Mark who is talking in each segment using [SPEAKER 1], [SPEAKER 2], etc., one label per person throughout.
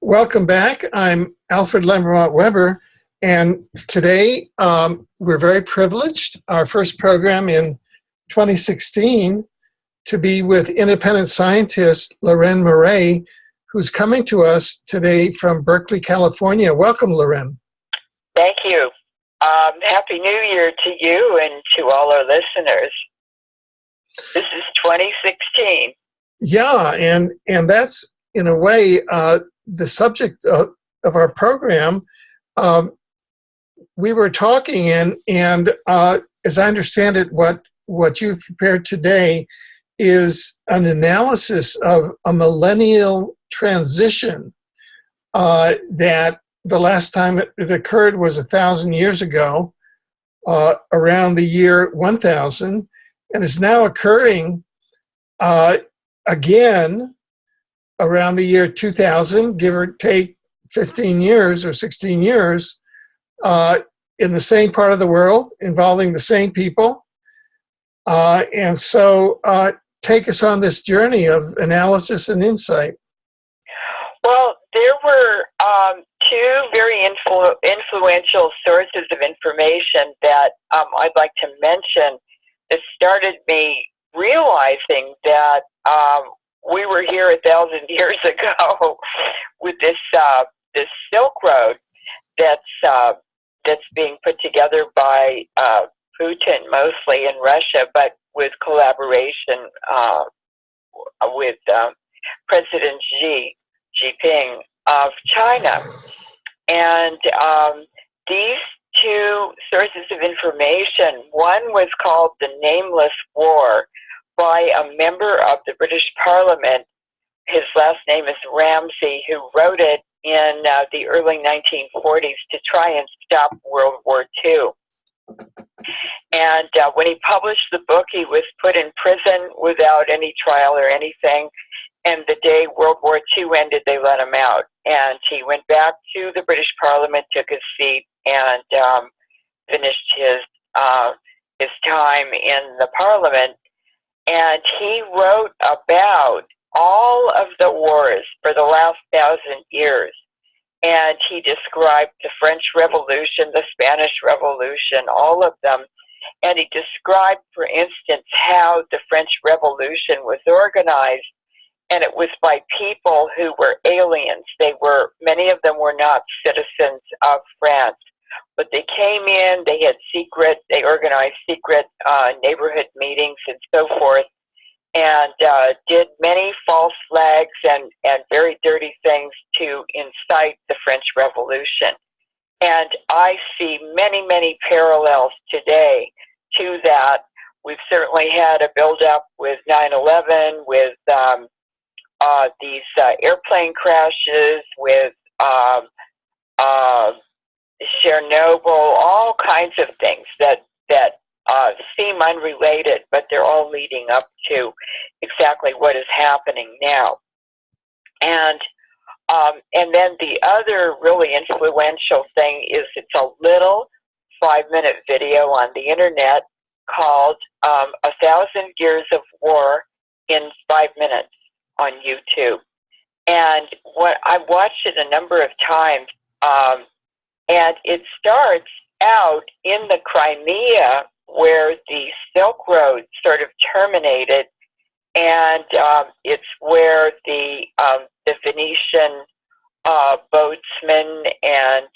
[SPEAKER 1] Welcome back. I'm Alfred Lambremont Webre, and today we're very privileged, our first program in 2016, to be with independent scientist Leuren Moret, who's coming to us today from Berkeley, California. Welcome, Leuren.
[SPEAKER 2] Thank you. Happy New Year to you and to all our listeners. This is 2016.
[SPEAKER 1] Yeah, and that's, in a way, the subject of our program. We were talking, and as I understand it, what you've prepared today is an analysis of a millennial transition that the last time it occurred was 1,000 years ago, around the year 1000, and is now occurring again around the year 2000, give or take 15 years or 16 years, in the same part of the world, involving the same people. And so take us on this journey of analysis and insight.
[SPEAKER 2] Well, there were two very influential sources of information that I'd like to mention that started me realizing that we were here 1,000 years ago with this Silk Road that's being put together by Putin, mostly in Russia, but with collaboration with President Xi Jinping of China. And these two sources of information, one was called The Nameless War by a member of the British Parliament. His last name is Ramsay, who wrote it in the early 1940s to try and stop World War II. And when he published the book, he was put in prison without any trial or anything. And the day World War II ended, they let him out. And he went back to the British Parliament, took his seat, and finished his time in the Parliament. And he wrote about all of the wars for the last 1,000 years. And he described the French Revolution, the Spanish Revolution, all of them. And he described, for instance, how the French Revolution was organized. And it was by people who were aliens. Many of them were not citizens of France. But they came in, they organized secret neighborhood meetings and so forth, and did many false flags and very dirty things to incite the French Revolution. And I see many, many parallels today to that. We've certainly had a build-up with 9/11, with these airplane crashes, with Chernobyl, all kinds of things that seem unrelated, but they're all leading up to exactly what is happening now. And then the other really influential thing is it's a little 5-minute video on the internet called 1,000 Years of War in 5 minutes on YouTube. And I've watched it a number of times, and it starts out in the Crimea where the Silk Road sort of terminated, and it's where the Venetian boatsmen and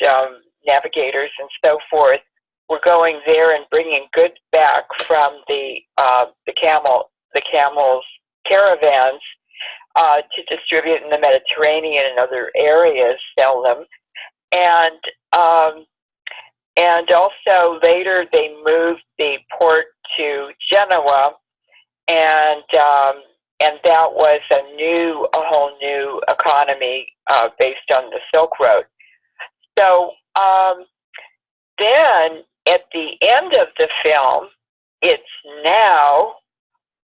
[SPEAKER 2] navigators and so forth were going there and bringing goods back from the camels' caravans to distribute in the Mediterranean and other areas, sell them. And also later they moved the port to Genoa, and that was a whole new economy based on the Silk Road. So then at the end of the film,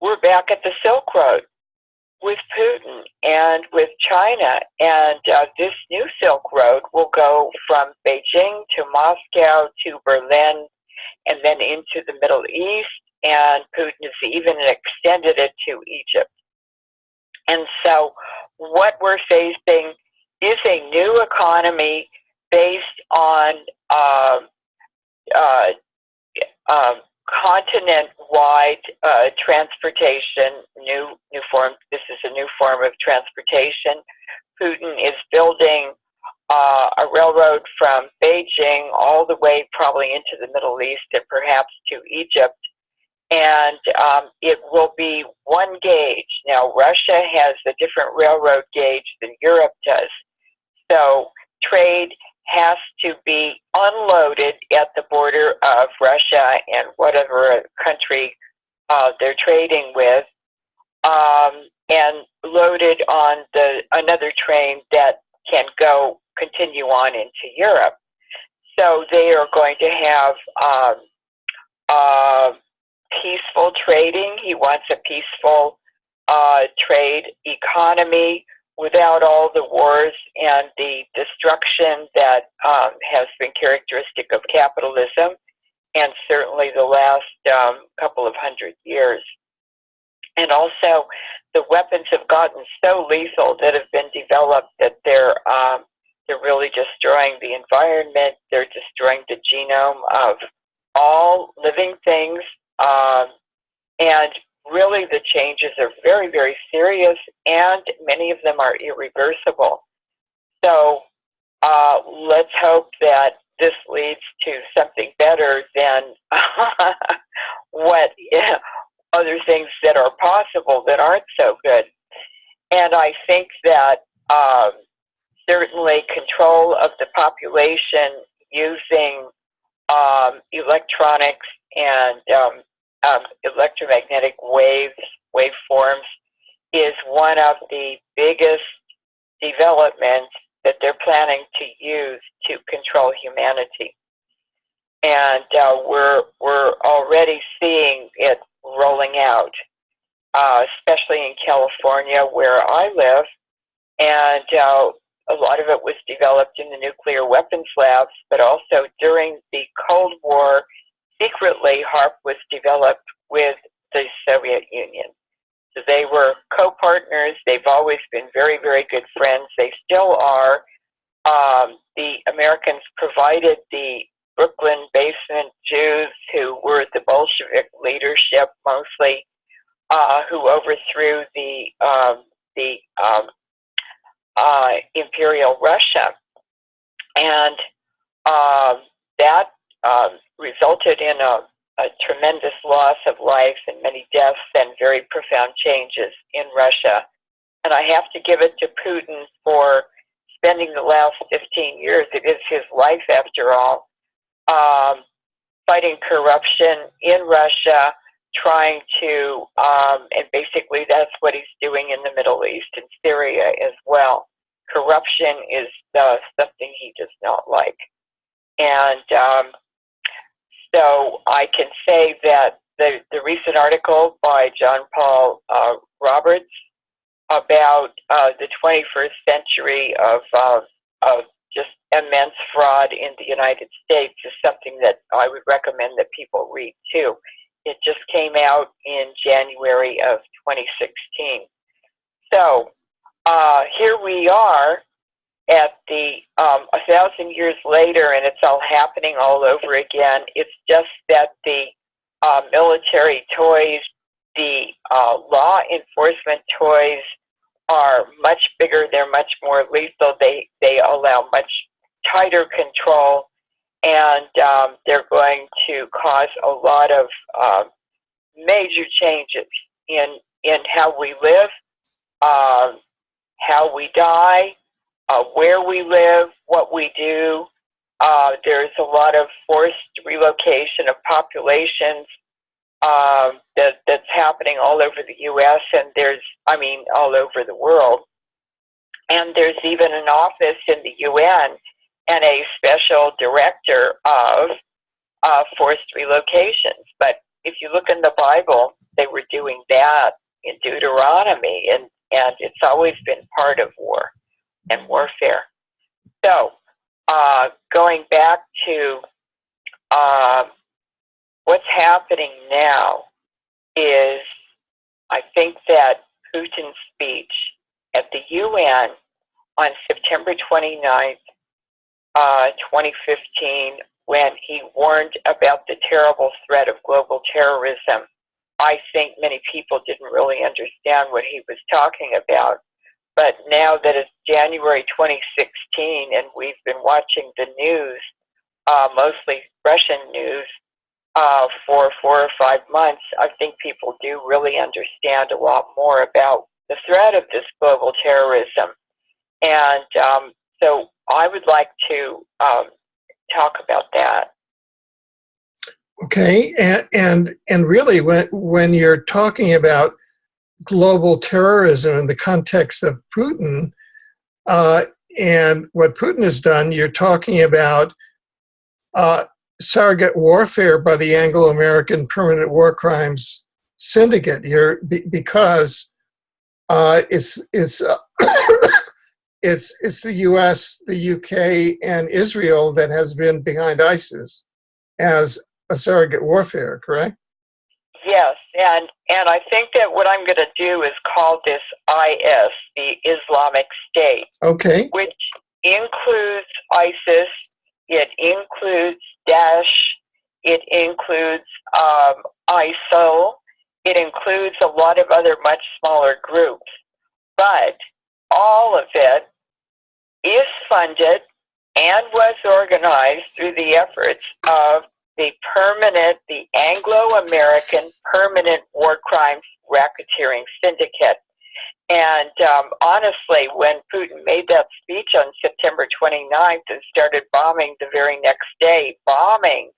[SPEAKER 2] we're back at the Silk Road with Putin and with China, and this new Silk Road will go from Beijing to Moscow to Berlin and then into the Middle East, and Putin has even extended it to Egypt. And so what we're facing is a new economy based on uh, continent-wide transportation. New form. This is a new form of transportation. Putin is building a railroad from Beijing all the way probably into the Middle East and perhaps to Egypt. And it will be one gauge. Now, Russia has a different railroad gauge than Europe does. So trade has to be unloaded at the border of Russia and whatever country they're trading with, and loaded on another train that can continue on into Europe. So they are going to have peaceful trading. He wants a peaceful trade economy without all the wars and the destruction that has been characteristic of capitalism, and certainly the last couple of 100 years. And also, the weapons have gotten so lethal that have been developed that they're really destroying the environment. They're destroying the genome of all living things, and really the changes are very, very serious, and many of them are irreversible. So let's hope that this leads to something better than what other things that are possible that aren't so good. And I think that certainly control of the population using electronics and electromagnetic waveforms is one of the biggest developments that they're planning to use to control humanity. And we're already seeing it rolling out, especially in California where I live. And a lot of it was developed in the nuclear weapons labs, but also during the Cold War, secretly, HAARP was developed with the Soviet Union. So they were co-partners. They've always been very, very good friends. They still are. The Americans provided the Brooklyn basement Jews who were the Bolshevik leadership mostly, who overthrew the Imperial Russia. And that resulted in a tremendous loss of life and many deaths and very profound changes in Russia. And I have to give it to Putin for spending the last 15 years, it is his life after all, fighting corruption in Russia, trying to, and basically that's what he's doing in the Middle East and Syria as well. Corruption is something he does not like. And so I can say that the recent article by John Paul Roberts about the 21st century of just immense fraud in the United States is something that I would recommend that people read too. It just came out in January of 2016. So here we are at the 1,000 years later, and it's all happening all over again. It's just that the military toys, the law enforcement toys are much bigger. They're much more lethal. They allow much tighter control, and they're going to cause a lot of major changes in how we live, how we die, where we live, what we do. There's a lot of forced relocation of populations that's happening all over the U.S. and all over the world. And there's even an office in the UN and a special director of forced relocations. But if you look in the Bible, they were doing that in Deuteronomy, and it's always been part of war and warfare. So going back to what's happening now is, I think that Putin's speech at the UN on September 29th, 2015, when he warned about the terrible threat of global terrorism. I think many people didn't really understand what he was talking about. But now that it's January 2016 and we've been watching the news, mostly Russian news, for 4 or 5 months, I think people do really understand a lot more about the threat of this global terrorism. And so I would like to talk about that.
[SPEAKER 1] Okay, and really, when you're talking about global terrorism in the context of Putin and what Putin has done, you're talking about surrogate warfare by the Anglo-American Permanent War Crimes Syndicate. Because it's it's the U.S., the U.K., and Israel that has been behind ISIS as a surrogate warfare, correct?
[SPEAKER 2] Yes, and I think that what I'm going to do is call this IS, the Islamic State.
[SPEAKER 1] Okay.
[SPEAKER 2] Which includes ISIS, it includes Daesh, it includes ISIL, it includes a lot of other much smaller groups. But all of it is funded and was organized through the efforts of the Anglo-American Permanent War Crimes Racketeering Syndicate. And honestly, when Putin made that speech on September 29th and started bombing the very next day, bombing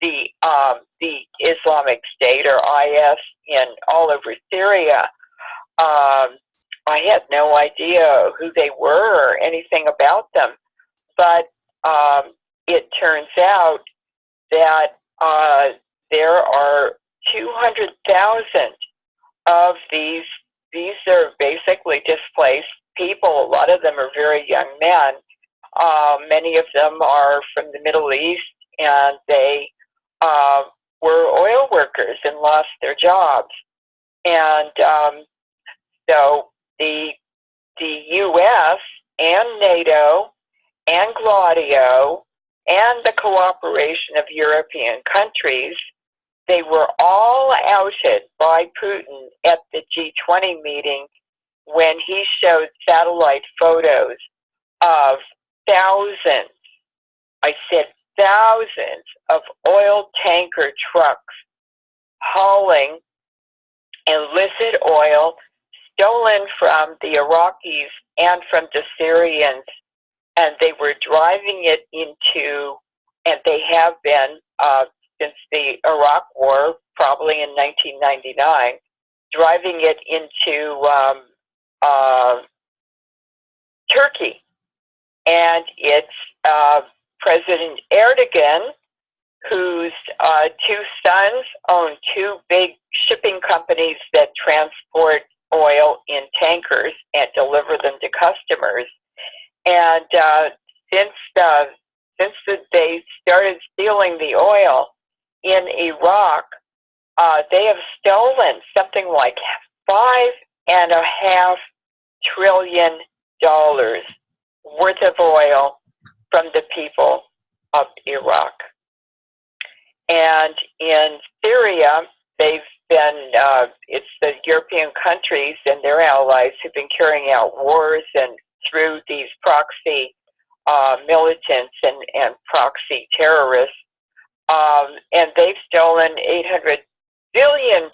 [SPEAKER 2] the Islamic State or IS in all over Syria, I had no idea who they were or anything about them. But it turns out that there are 200,000 of these. These are basically displaced people. A lot of them are very young men. Many of them are from the Middle East, and they were oil workers and lost their jobs. And so the U.S. and NATO and Gladio and the cooperation of European countries, they were all outed by Putin at the G20 meeting when he showed satellite photos of thousands, I said thousands, of oil tanker trucks hauling illicit oil stolen from the Iraqis and from the Syrians, and they were driving it into, and they have been since the Iraq War, probably in 1999, driving it into Turkey. And it's President Erdogan, whose 2 sons own 2 big shipping companies that transport oil in tankers and deliver them to customers. And since they started stealing the oil in Iraq, they have stolen something like $5.5 trillion worth of oil from the people of Iraq. And in Syria, they've been, it's the European countries and their allies who've been carrying out wars and through these proxy militants and proxy terrorists. And they've stolen $800 billion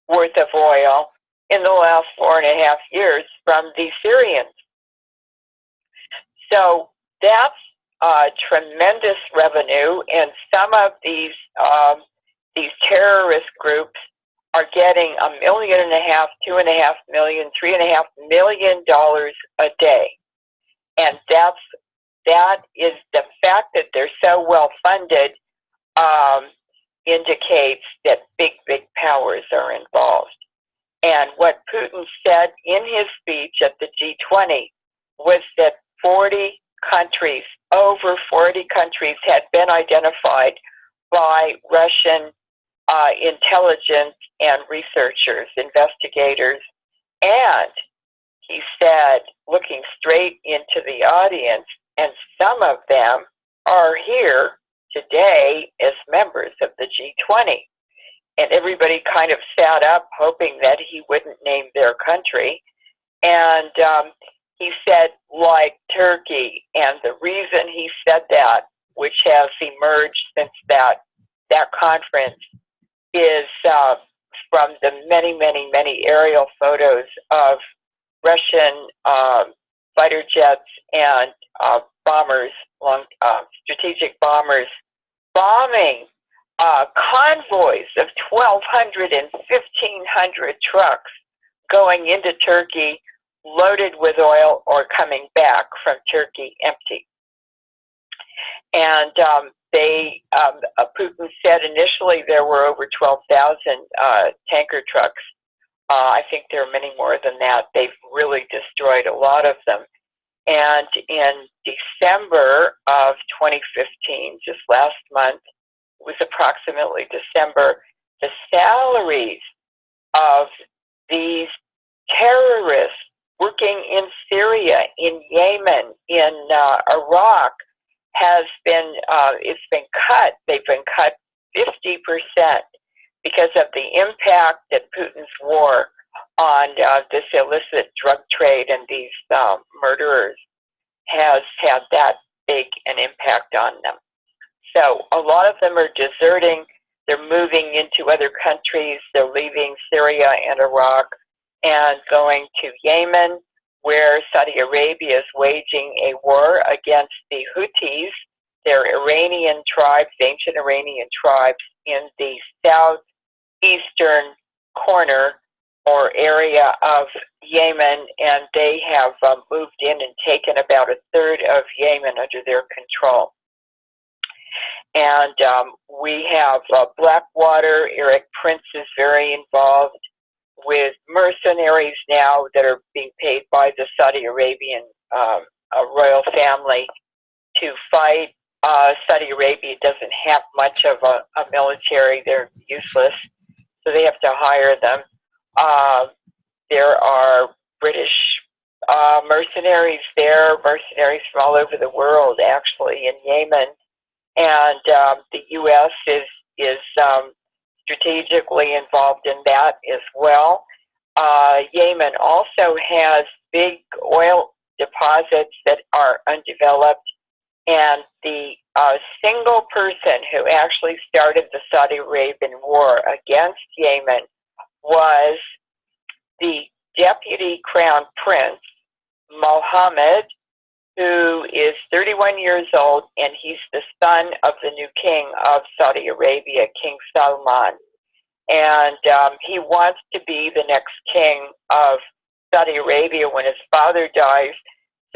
[SPEAKER 2] worth of oil in the last 4.5 years from the Syrians. So that's tremendous revenue, and some of these terrorist groups are getting $1.5 million, $2.5 million, $3.5 million a day, and that is the fact that they're so well funded indicates that big powers are involved. And what Putin said in his speech at the G20 was that 40 countries, over 40 countries, had been identified by Russian intelligence and researchers, investigators, and he said, looking straight into the audience, and some of them are here today as members of the G20. And everybody kind of sat up hoping that he wouldn't name their country. And he said, like Turkey. And the reason he said that, which has emerged since that conference, is from the many, many, many aerial photos of Russian fighter jets and bombers, strategic bombers, bombing convoys of 1,200 and 1,500 trucks going into Turkey loaded with oil or coming back from Turkey empty. And Putin said initially there were over 12,000 tanker trucks. I think there are many more than that. They've really destroyed a lot of them. And in December of 2015, just last month, it was approximately December, the salaries of these terrorists working in Syria, in Yemen, in Iraq, has been, it's been cut. They've been cut 50% because of the impact that Putin's war on this illicit drug trade and these murderers has had that big an impact on them. So a lot of them are deserting. They're moving into other countries. They're leaving Syria and Iraq and going to Yemen, where Saudi Arabia is waging a war against the Houthis. They're Iranian tribes, ancient Iranian tribes in the southeastern corner or area of Yemen, and they have moved in and taken about a third of Yemen under their control. And we have Blackwater. Eric Prince is very involved with mercenaries now that are being paid by the Saudi Arabian royal family to fight. Saudi Arabia doesn't have much of a military. They're useless, so they have to hire them. There are British mercenaries there, mercenaries from all over the world, actually, in Yemen. And the U.S. is strategically involved in that as well. Yemen also has big oil deposits that are undeveloped, and the single person who actually started the Saudi Arabian war against Yemen was the deputy crown prince, Mohammed, who is 31 years old, and he's the son of the new king of Saudi Arabia, King Salman. And he wants to be the next king of Saudi Arabia when his father dies.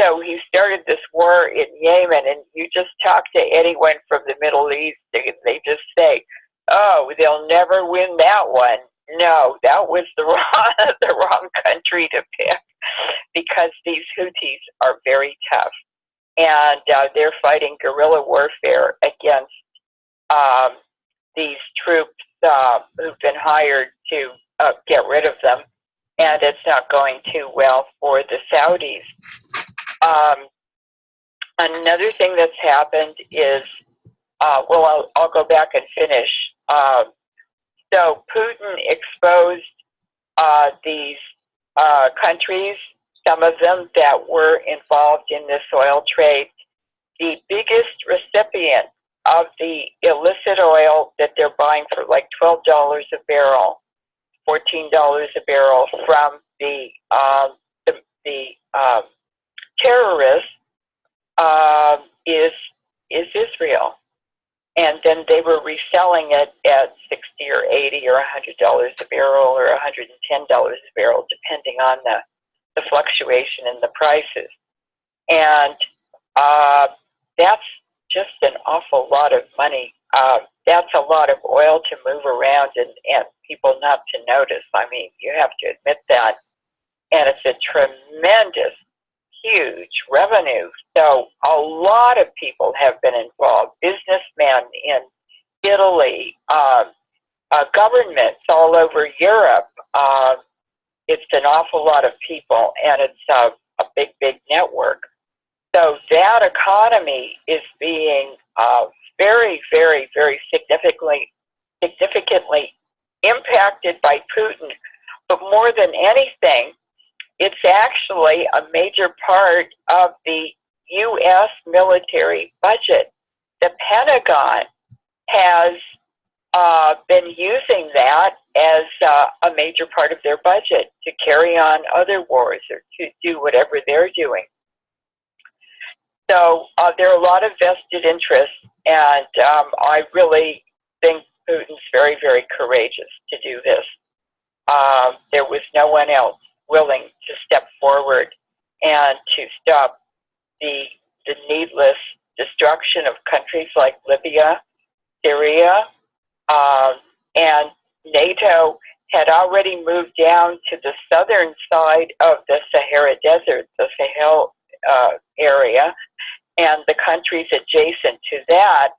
[SPEAKER 2] So he started this war in Yemen, and you just talk to anyone from the Middle East, they just say, oh, they'll never win that one. No, that was the wrong country to pick, because these Houthis are very tough, and they're fighting guerrilla warfare against these troops who've been hired to get rid of them, and it's not going too well for the Saudis. Another thing that's happened is, well, I'll go back and finish. So Putin exposed these countries, some of them that were involved in this oil trade. The biggest recipient of the illicit oil that they're buying for like $12 a barrel, $14 a barrel from the terrorists is Israel. And then they were reselling it at $60 or $80 or $100 a barrel or $110 a barrel, depending on the fluctuation in the prices. And that's just an awful lot of money. That's a lot of oil to move around and people not to notice. I mean, you have to admit that. And it's a tremendous, huge revenue. So a lot of people have been involved. Businessmen in Italy, governments all over Europe, it's an awful lot of people, and it's a big, big network. So that economy is being very, very, very significantly impacted by Putin. But more than anything, it's actually a major part of the U.S. military budget. The Pentagon has been using that as a major part of their budget to carry on other wars or to do whatever they're doing. So there are a lot of vested interests, and I really think Putin's very, very courageous to do this. There was no one else willing to step forward and to stop the needless destruction of countries like Libya, Syria, and NATO had already moved down to the southern side of the Sahara Desert, the Sahel area, and the countries adjacent to that,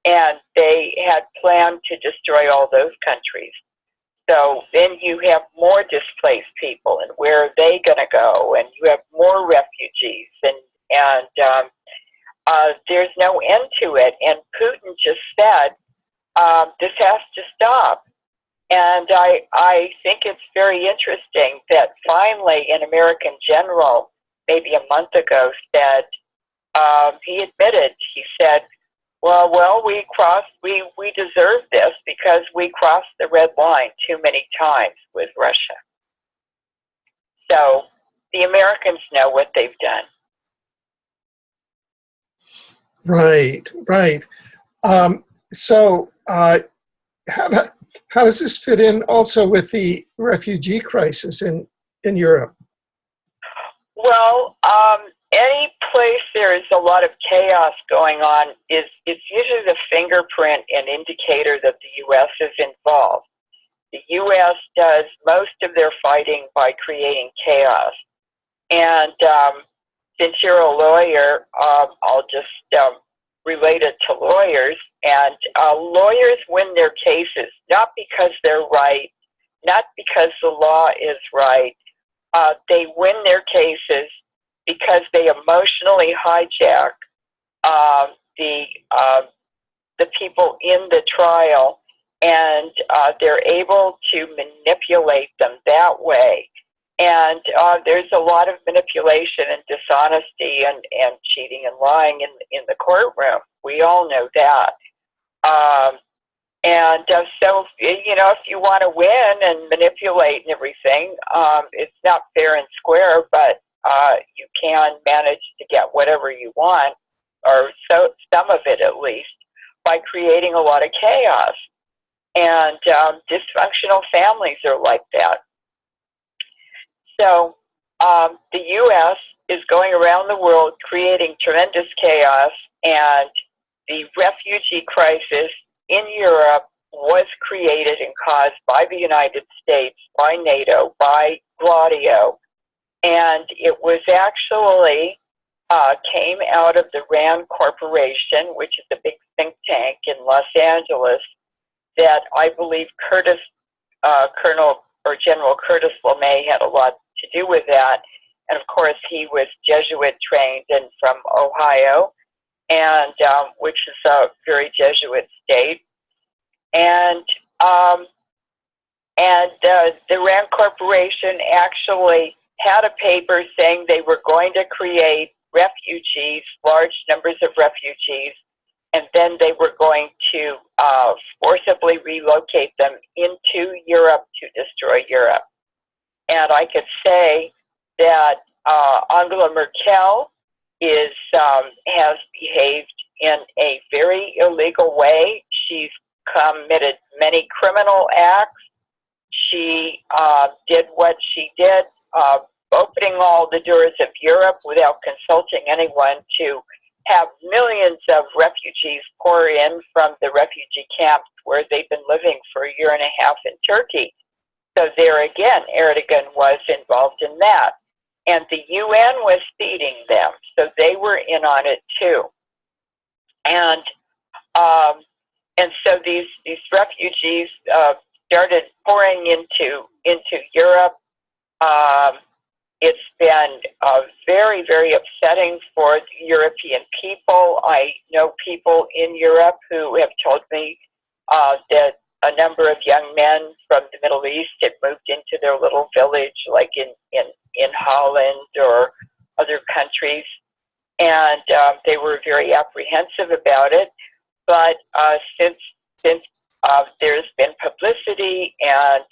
[SPEAKER 2] and they had planned to destroy all those countries. So then you have more displaced people, and where are they going to go? And you have more refugees, and there's no end to it. And Putin just said, this has to stop. And I think it's very interesting that finally an American general, maybe a month ago, said, he admitted, he said, well, we deserve this because we crossed the red line too many times with Russia. So the Americans know what they've done.
[SPEAKER 1] Right, right. So how does this fit in also with the refugee crisis in Europe?
[SPEAKER 2] Well, any place there is a lot of chaos going on it's usually the fingerprint and indicator that the U.S. is involved. The U.S. does most of their fighting by creating chaos. And since you're a lawyer, I'll just relate it to lawyers. And lawyers win their cases, not because they're right, not because the law is right. They win their cases because they emotionally hijack the people in the trial, and they're able to manipulate them that way. And there's a lot of manipulation and dishonesty and cheating and lying in the courtroom. We all know that. So, if you want to win and manipulate and everything, it's not fair and square, but you can manage to get whatever you want, or some of it at least, by creating a lot of chaos. And dysfunctional families are like that. So the U.S. is going around the world creating tremendous chaos, and the refugee crisis in Europe was created and caused by the United States, by NATO, by Gladio, and it was actually came out of the RAND Corporation, which is a big think tank in Los Angeles, that I believe Colonel or General Curtis LeMay had a lot to do with that. And of course, he was Jesuit trained and from Ohio, and which is a very Jesuit state. And the RAND Corporation actually had a paper saying they were going to create refugees, large numbers of refugees, and then they were going to forcibly relocate them into Europe to destroy Europe. And I could say that Angela Merkel has behaved in a very illegal way. She's committed many criminal acts. She did what she did, opening all the doors of Europe without consulting anyone to have millions of refugees pour in from the refugee camps where they've been living for a year and a half in Turkey. So there again, Erdogan was involved in that. And the UN was feeding them, so they were in on it too. And so these refugees started pouring into Europe. It's been very, very upsetting for European people. I know people in Europe who have told me that a number of young men from the Middle East had moved into their little village, like in Holland or other countries, and they were very apprehensive about it. But since there's been publicity and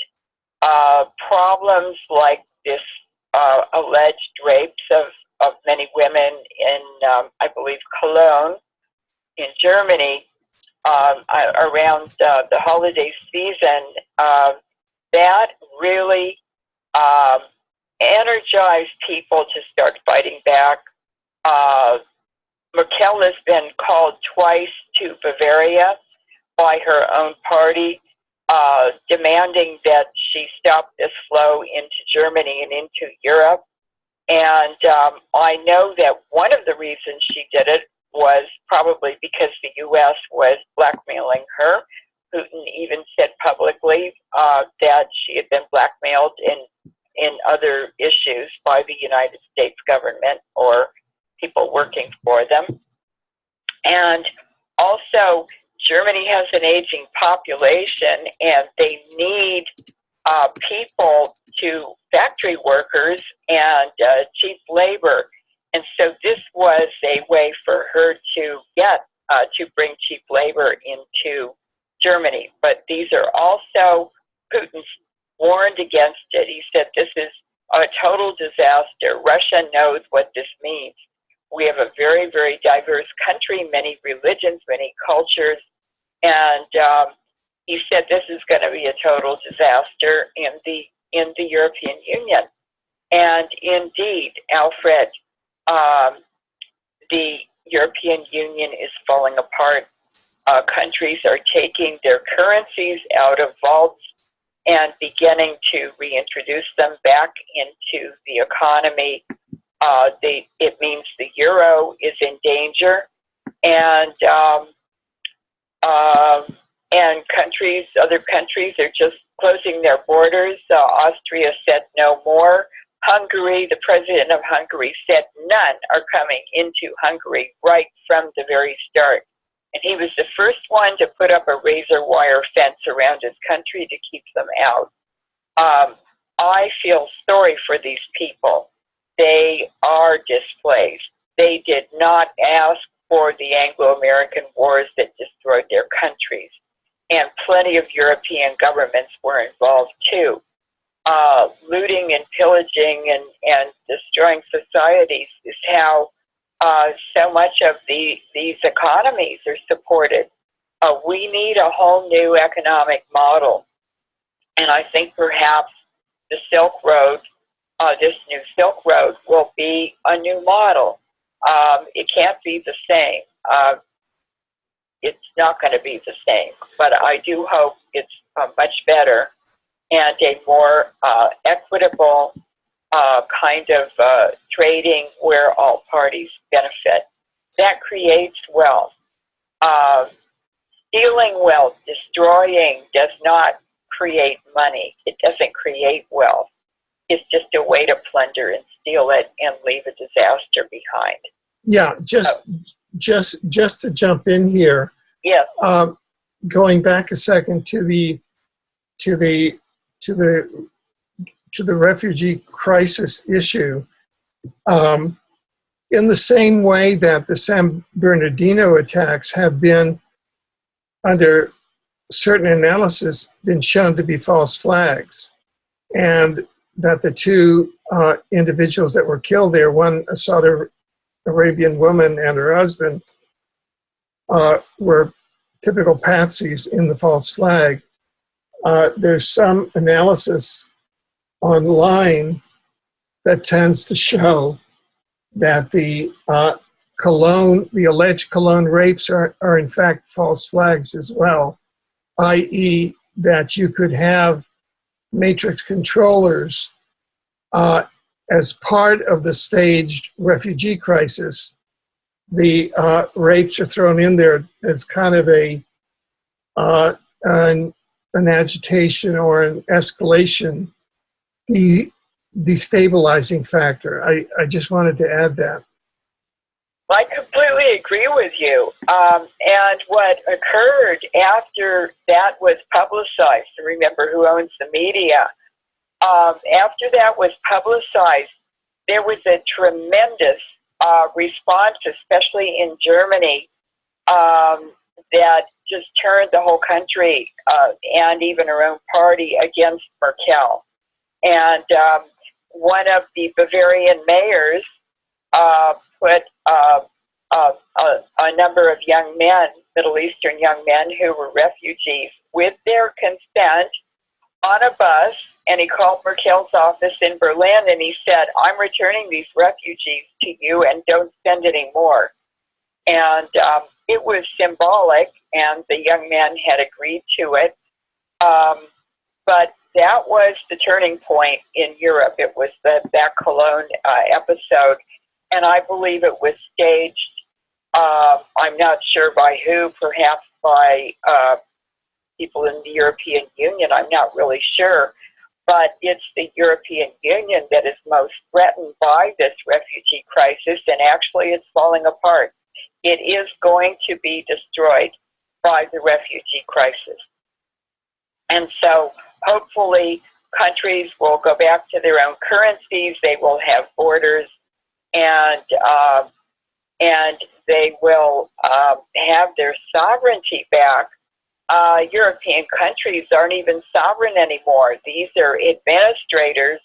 [SPEAKER 2] problems like this alleged rapes of many women in, I believe, Cologne in Germany around the holiday season, that really energized people to start fighting back. Merkel has been called twice to Bavaria by her own party, demanding that she stop this flow into Germany and into Europe. And I know that one of the reasons she did it was probably because the U.S. was blackmailing her. Putin even said publicly that she had been blackmailed in other issues by the United States government or people working for them. And also, Germany has an aging population, and they need people to factory workers and cheap labor. And so this was a way for her to get to bring cheap labor into Germany. But these are also, Putin warned against it. He said this is a total disaster. Russia knows what this means. We have a very, very diverse country, many religions, many cultures, and he said this is going to be a total disaster in the European Union. And indeed, Alfred, the European Union is falling apart. Countries are taking their currencies out of vaults and beginning to reintroduce them back into the economy. It means the euro is in danger, and other countries are just closing their borders. Austria said no more. Hungary, the president of Hungary said none are coming into Hungary right from the very start. And he was the first one to put up a razor wire fence around his country to keep them out. I feel sorry for these people. They are displaced. They did not ask for the Anglo-American wars that destroyed their countries. And plenty of European governments were involved too. Looting and pillaging and destroying societies is how so much of these economies are supported. We need a whole new economic model. And I think perhaps the Silk Road, this new Silk Road, will be a new model. It can't be the same. It's not going to be the same, but I do hope it's much better and a more equitable kind of trading where all parties benefit. That creates wealth. Stealing wealth, destroying, does not create money. It doesn't create wealth. It's just a way to plunder and steal it and leave a disaster behind.
[SPEAKER 1] Yeah, just to jump in here.
[SPEAKER 2] Yes.
[SPEAKER 1] Going back a second to the refugee crisis issue. In the same way that the San Bernardino attacks have been, under certain analysis, been shown to be false flags, and that the two individuals that were killed there, one a Saudi Arabian woman and her husband, were typical patsies in the false flag. There's some analysis online that tends to show that the alleged Cologne rapes are in fact false flags as well, i.e. that you could have matrix controllers as part of the staged refugee crisis. The rapes are thrown in there as kind of an agitation or an escalation. The destabilizing factor. I just wanted to add that.
[SPEAKER 2] I completely agree with you. And what occurred after that was publicized, remember who owns the media, after that was publicized, there was a tremendous response, especially in Germany, that just turned the whole country and even her own party against Merkel. And one of the Bavarian mayors put a number of young men, Middle Eastern young men who were refugees, with their consent on a bus, and he called Merkel's office in Berlin and he said, I'm returning these refugees to you and don't send any more. And it was symbolic, and the young man had agreed to it. But that was the turning point in Europe. It was that Cologne episode, and I believe it was staged, I'm not sure by who, perhaps by people in the European Union, I'm not really sure, but it's the European Union that is most threatened by this refugee crisis, and actually it's falling apart. It is going to be destroyed by the refugee crisis. And so hopefully countries will go back to their own currencies, they will have borders, and they will have their sovereignty back. European countries aren't even sovereign anymore. These are administrators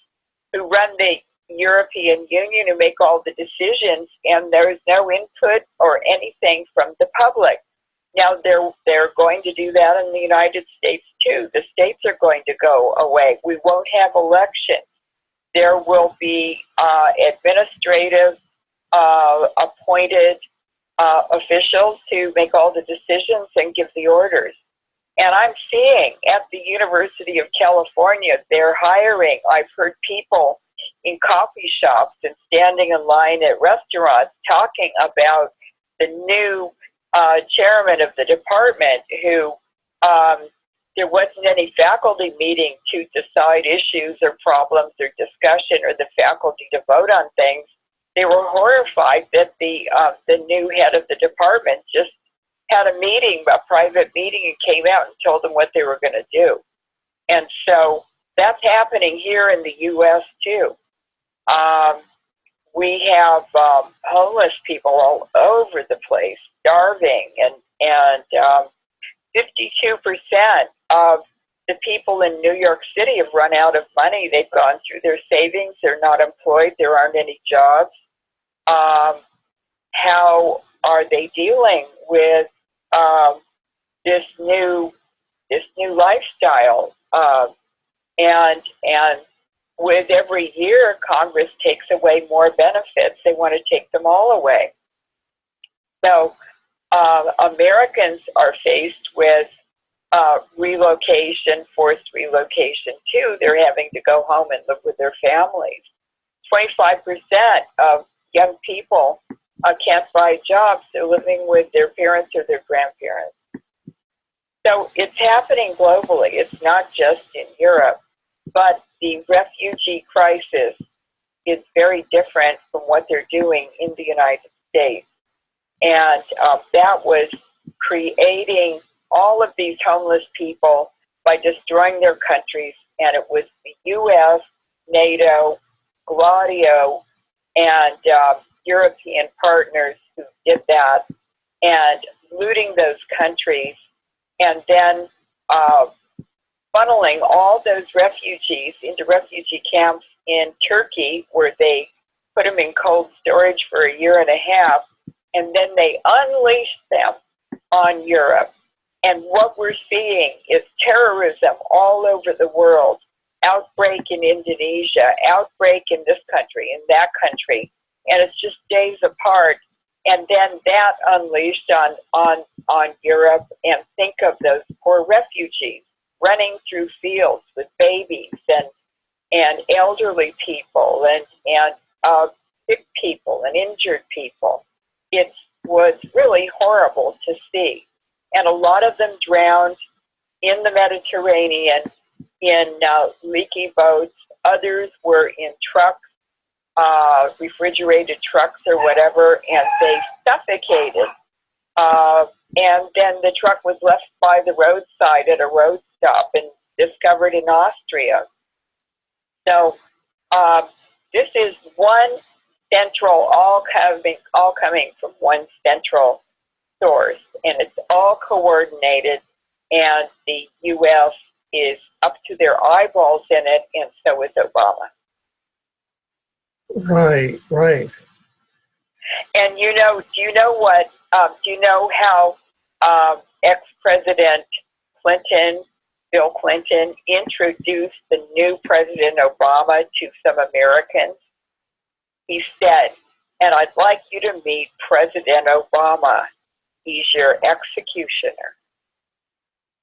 [SPEAKER 2] who run the European Union, who make all the decisions, and there's no input or anything from the public. Now, they're going to do that in the United States, too. The states are going to go away. We won't have elections. There will be administrative appointed officials who make all the decisions and give the orders. And I'm seeing at the University of California, they're hiring. I've heard people in coffee shops and standing in line at restaurants talking about the new chairman of the department who there wasn't any faculty meeting to decide issues or problems or discussion or the faculty to vote on things. They were horrified that the new head of the department just had a meeting, a private meeting, and came out and told them what they were going to do. And so that's happening here in the U.S. too. We have homeless people all over the place, starving, and 52% of the people in New York City have run out of money. They've gone through their savings. They're not employed. There aren't any jobs. How are they dealing with this new lifestyle? And with every year, Congress takes away more benefits. They want to take them all away. So Americans are faced with relocation, forced relocation too. They're having to go home and live with their families. 25% of young people can't find jobs. They're living with their parents or their grandparents. So it's happening globally. It's not just in Europe. But the refugee crisis is very different from what they're doing in the United States. And that was creating all of these homeless people by destroying their countries. And it was the U.S., NATO, Gladio, and European partners who did that, and looting those countries, and then funneling all those refugees into refugee camps in Turkey, where they put them in cold storage for a year and a half, and then they unleashed them on Europe. And what we're seeing is terrorism all over the world. Outbreak in Indonesia, outbreak in this country, in that country, and it's just days apart. And then that unleashed on Europe, and think of those poor refugees running through fields with babies and elderly people and sick people and injured people. It was really horrible to see. And a lot of them drowned in the Mediterranean in leaky boats others were in trucks, refrigerated trucks or whatever, and they suffocated. And then the truck was left by the roadside at a road stop and discovered in Austria. So this is one central, all coming from one central source, and it's all coordinated, and the U.S. is up to their eyeballs in it, and so is Obama.
[SPEAKER 1] Right, right.
[SPEAKER 2] And do you know how ex-President Clinton, Bill Clinton, introduced the new President Obama to some Americans? He said, and I'd like you to meet President Obama. He's your executioner.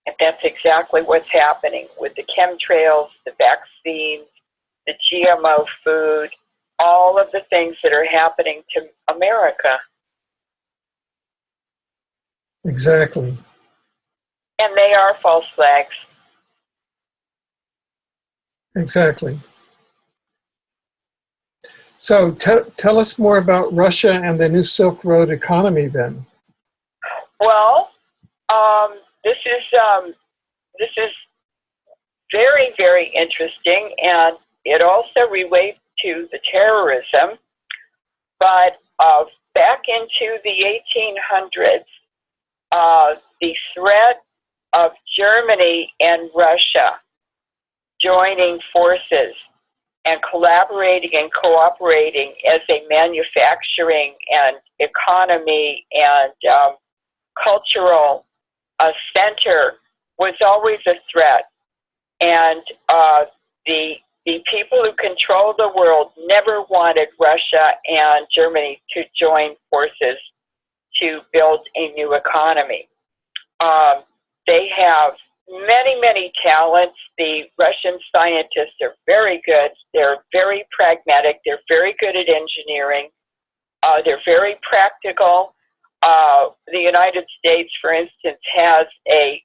[SPEAKER 2] And that's exactly what's happening with the chemtrails, the vaccines, the GMO food, all of the things that are happening to America.
[SPEAKER 1] Exactly.
[SPEAKER 2] And they are false flags.
[SPEAKER 1] Exactly. So tell us more about Russia and the New Silk Road economy then.
[SPEAKER 2] Well, this is very, very interesting, and it also relates to the terrorism. But back into the 1800s, the threat of Germany and Russia joining forces and collaborating and cooperating as a manufacturing and economy and cultural center was always a threat. And the people who control the world never wanted Russia and Germany to join forces to build a new economy. They have many, many talents. The Russian scientists are very good. They're very pragmatic. They're very good at engineering. They're very practical. The United States, for instance, has a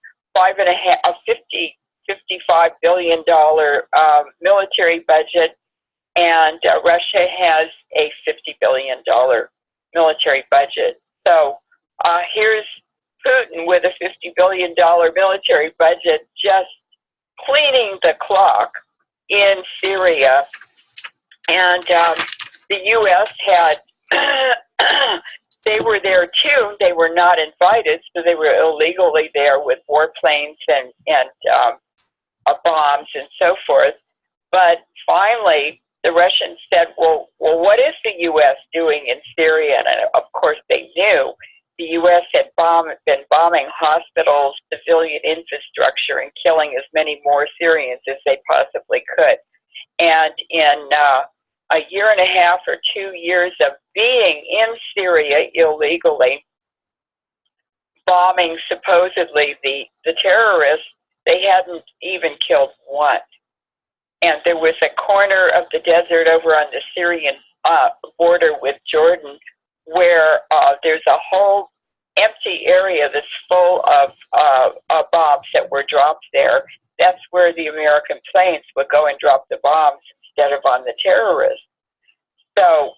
[SPEAKER 2] $55 billion military budget, and Russia has a $50 billion military budget. So here's Putin with a $50 billion military budget just cleaning the clock in Syria. And the U.S. had, they were there too. They were not invited, so they were illegally there with warplanes and bombs and so forth. But finally, the Russians said, well, what is the U.S. doing in Syria? And of course, they knew. The U.S. had been bombing hospitals, civilian infrastructure, and killing as many more Syrians as they possibly could. And in a year and a half or 2 years of being in Syria illegally, bombing supposedly the terrorists, they hadn't even killed one. And there was a corner of the desert over on the Syrian border with Jordan where there's a whole empty area that's full of bombs that were dropped there. That's where the American planes would go and drop the bombs instead of on the terrorists. So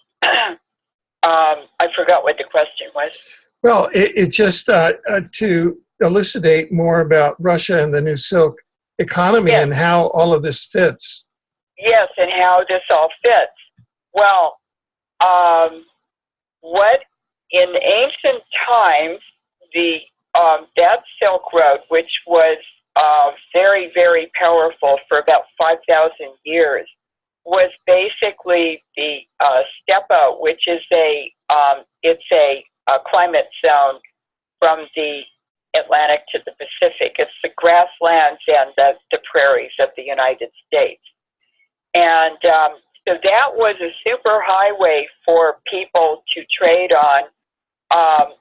[SPEAKER 2] I forgot what the question was.
[SPEAKER 1] Well, it just to elucidate more about Russia and the New Silk economy, yes, and how all of this fits.
[SPEAKER 2] Yes, and how this all fits. Well, what in ancient times, that Silk Road, which was very, very powerful for about 5,000 years, was basically the steppe, which is it's a climate zone from the Atlantic to the Pacific. It's the grasslands and the prairies of the United States. And so that was a super highway for people to trade on.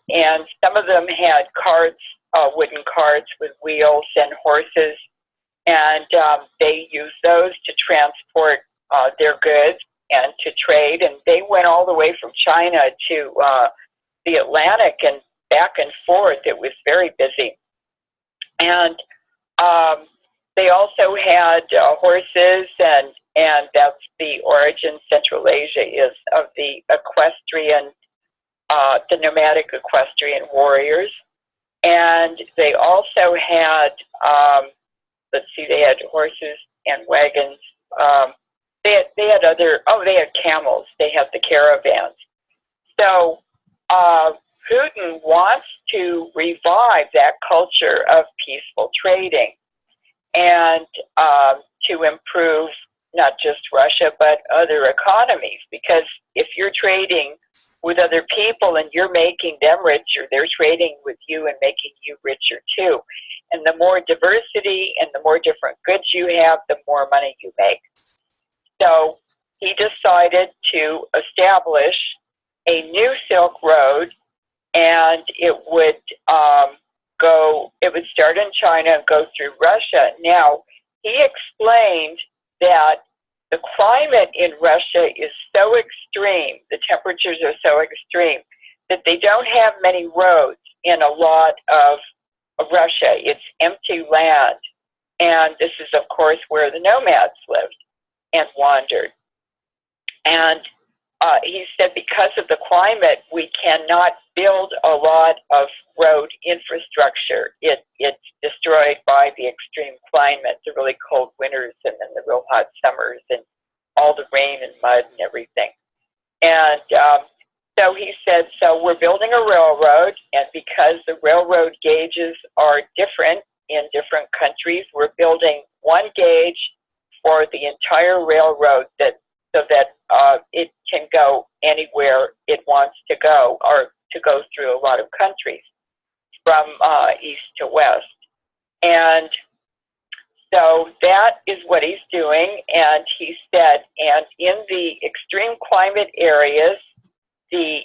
[SPEAKER 2] And some of them had carts, wooden carts with wheels and horses. And they used those to transport their goods and to trade. And they went all the way from China to the Atlantic and back and forth. It was very busy. And they also had horses and that's the origin, Central Asia is, of the equestrian, the nomadic equestrian warriors. And they also had, let's see, they had horses and wagons. They had other, they had camels. They had the caravans. So Putin wants to revive that culture of peaceful trading and to improve not just Russia, but other economies. Because if you're trading with other people and you're making them richer, they're trading with you and making you richer too. And the more diversity and the more different goods you have, the more money you make. So he decided to establish a new Silk Road, and it would start in China and go through Russia. Now, he explained that the climate in Russia is so extreme, the temperatures are so extreme, that they don't have many roads in a lot of Russia. It's empty land. And this is, of course, where the nomads lived and wandered. And he said because of the climate, we cannot build a lot of road infrastructure. It's destroyed by the extreme climate, the really cold winters and then the real hot summers and all the rain and mud and everything. And so he said, so we're building a railroad, and because the railroad gauges are different in different countries, we're building one gauge for the entire railroad so that it can go anywhere it wants to go, or to go through a lot of countries from east to west. And so that is what he's doing. And he said, and in the extreme climate areas, the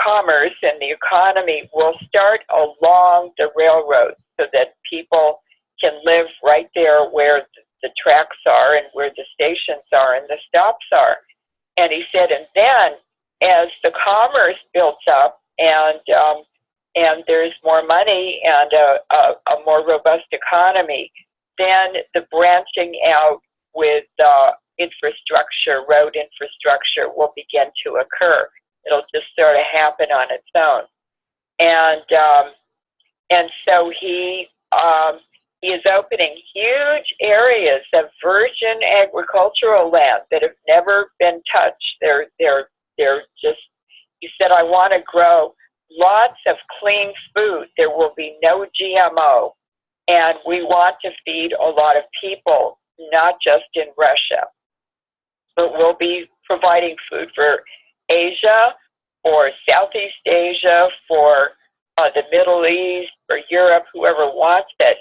[SPEAKER 2] commerce and the economy will start along the railroad so that people can live right there where the tracks are and where the stations are and the stops are. And he said, and then as the commerce builds up and there's more money and a more robust economy, then the branching out with infrastructure, road infrastructure, will begin to occur. It'll just sort of happen on its own. And so he is opening huge areas of virgin agricultural land that have never been touched. They're just, he said, I want to grow lots of clean food. There will be no GMO. And we want to feed a lot of people, not just in Russia. But we'll be providing food for Asia, for Southeast Asia, for the Middle East, for Europe, whoever wants it.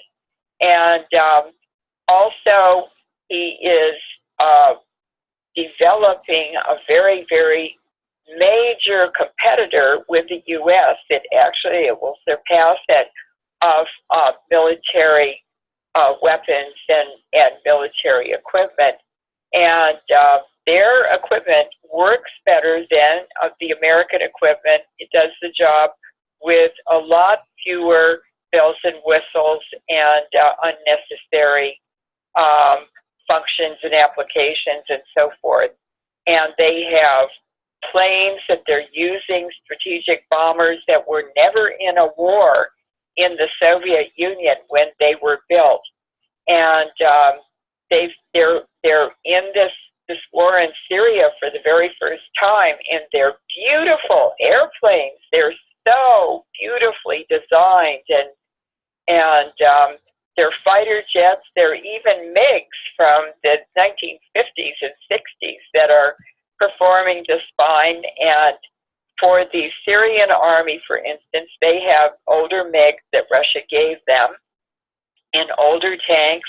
[SPEAKER 2] And also, he is developing a very, very major competitor with the U.S. It will surpass it of military weapons and military equipment. And their equipment works better than the American equipment. It does the job with a lot fewer bells and whistles and unnecessary functions and applications and so forth. And they have planes that they're using, strategic bombers that were never in a war in the Soviet Union when they were built. And they're in this war in Syria for the very first time, and they're beautiful airplanes. They're so beautifully designed, and they're fighter jets. They're even MiGs from the 1950s and 60s that are performing just fine. And for the Syrian army, for instance, they have older MiGs that Russia gave them and older tanks,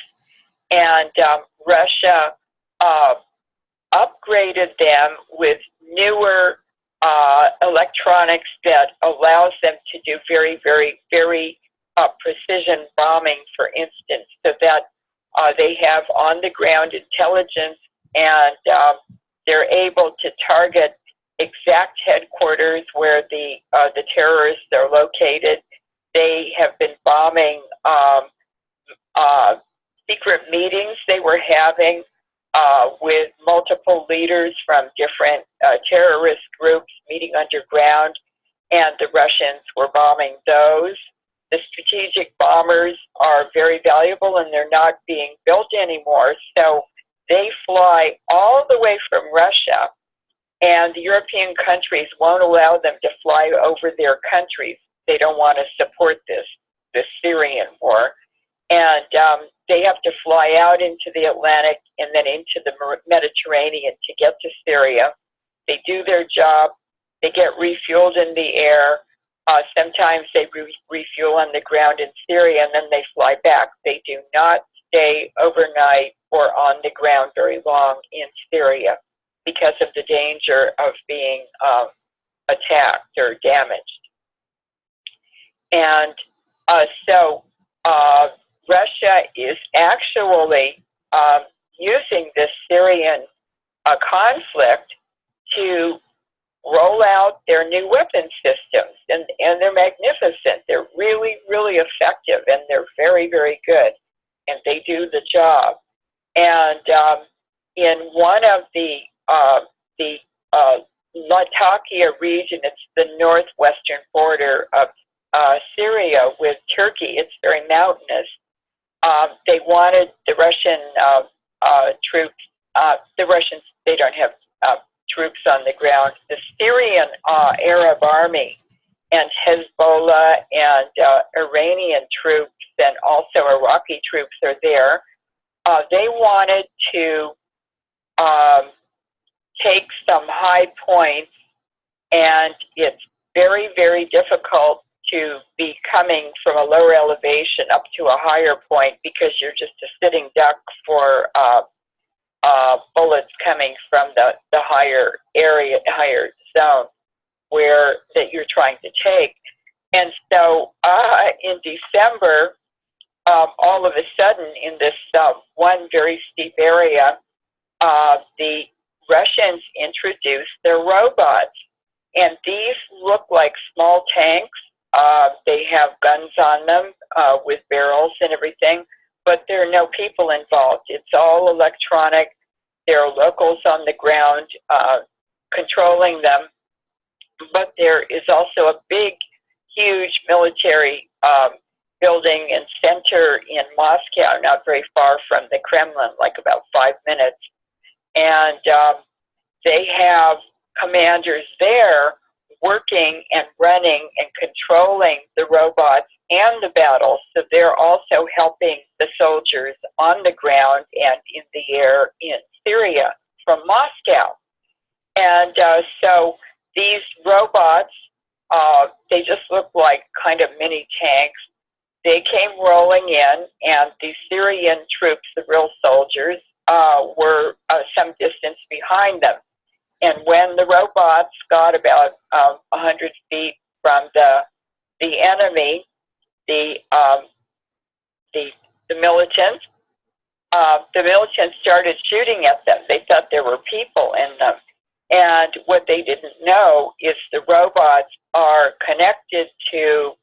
[SPEAKER 2] and Russia upgraded them with newer electronics that allows them to do very, very, very precision bombing, for instance, so that they have on-the-ground intelligence, and they're able to target exact headquarters where the terrorists are located. They have been bombing secret meetings they were having with multiple leaders from different terrorist groups meeting underground, and the Russians were bombing those. The strategic bombers are very valuable, and they're not being built anymore, so they fly all the way from Russia, and the European countries won't allow them to fly over their countries. They don't want to support this Syrian war. And they have to fly out into the Atlantic and then into the Mediterranean to get to Syria. They do their job. They get refueled in the air. Sometimes they refuel on the ground in Syria, and then they fly back. They do not stay overnight or on the ground very long in Syria because of the danger of being attacked or damaged. And so Russia is actually using this Syrian conflict to roll out their new weapon systems, and they're magnificent. They're really, really effective, and they're very, very good, and they do the job. And in one of the Latakia region, it's the northwestern border of Syria with Turkey. It's very mountainous. They wanted the Russian troops. The Russians, they don't have troops on the ground. The Syrian Arab army and Hezbollah and Iranian troops and also Iraqi troops are there. They wanted to take some high points, and it's very, very difficult to be coming from a lower elevation up to a higher point because you're just a sitting duck for bullets coming from the higher area, higher zone where that you're trying to take. And so in December, all of a sudden in this one very steep area, the Russians introduced their robots. And these look like small tanks. They have guns on them with barrels and everything, but there are no people involved. It's all electronic. There are locals on the ground controlling them, but there is also a big, huge military building and center in Moscow, not very far from the Kremlin, like about 5 minutes. And they have commanders there working and running and controlling the robots and the battles. So they're also helping the soldiers on the ground and in the air in Syria from Moscow. And so these robots, they just look like kind of mini tanks. They came rolling in, and the Syrian troops, the real soldiers, were some distance behind them. And when the robots got about 100 feet from the enemy, the militants started shooting at them. They thought there were people in them. And what they didn't know is the robots are connected to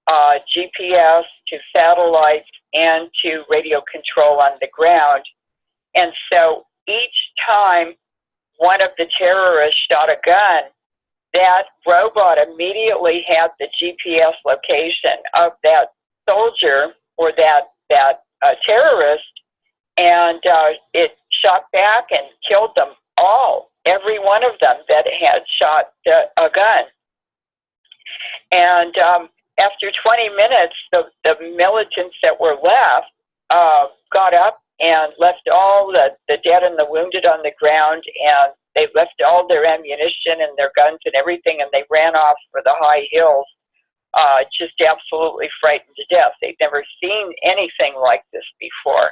[SPEAKER 2] GPS, to satellites, and to radio control on the ground. And so each time one of the terrorists shot a gun, that robot immediately had the GPS location of that soldier or that terrorist, and it shot back and killed them all, every one of them that had shot a gun. And after 20 minutes, the militants that were left got up and left all the dead and the wounded on the ground, and they left all their ammunition and their guns and everything, and they ran off for the high hills, just absolutely frightened to death. They'd never seen anything like this before.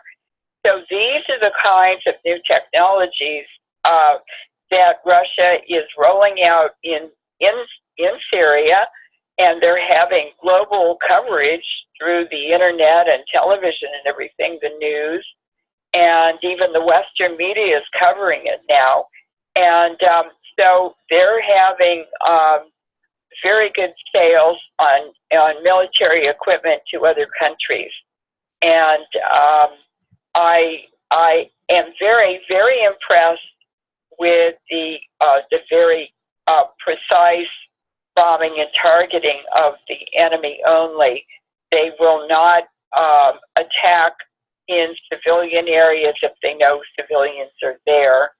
[SPEAKER 2] So these are the kinds of new technologies that Russia is rolling out in Syria, and they're having global coverage through the internet and television and everything, the news, and even the Western media is covering it now. And so they're having very good sales on military equipment to other countries. And I I am very, very impressed with the very precise bombing and targeting of the enemy only. They will not attack in civilian areas if they know civilians are there.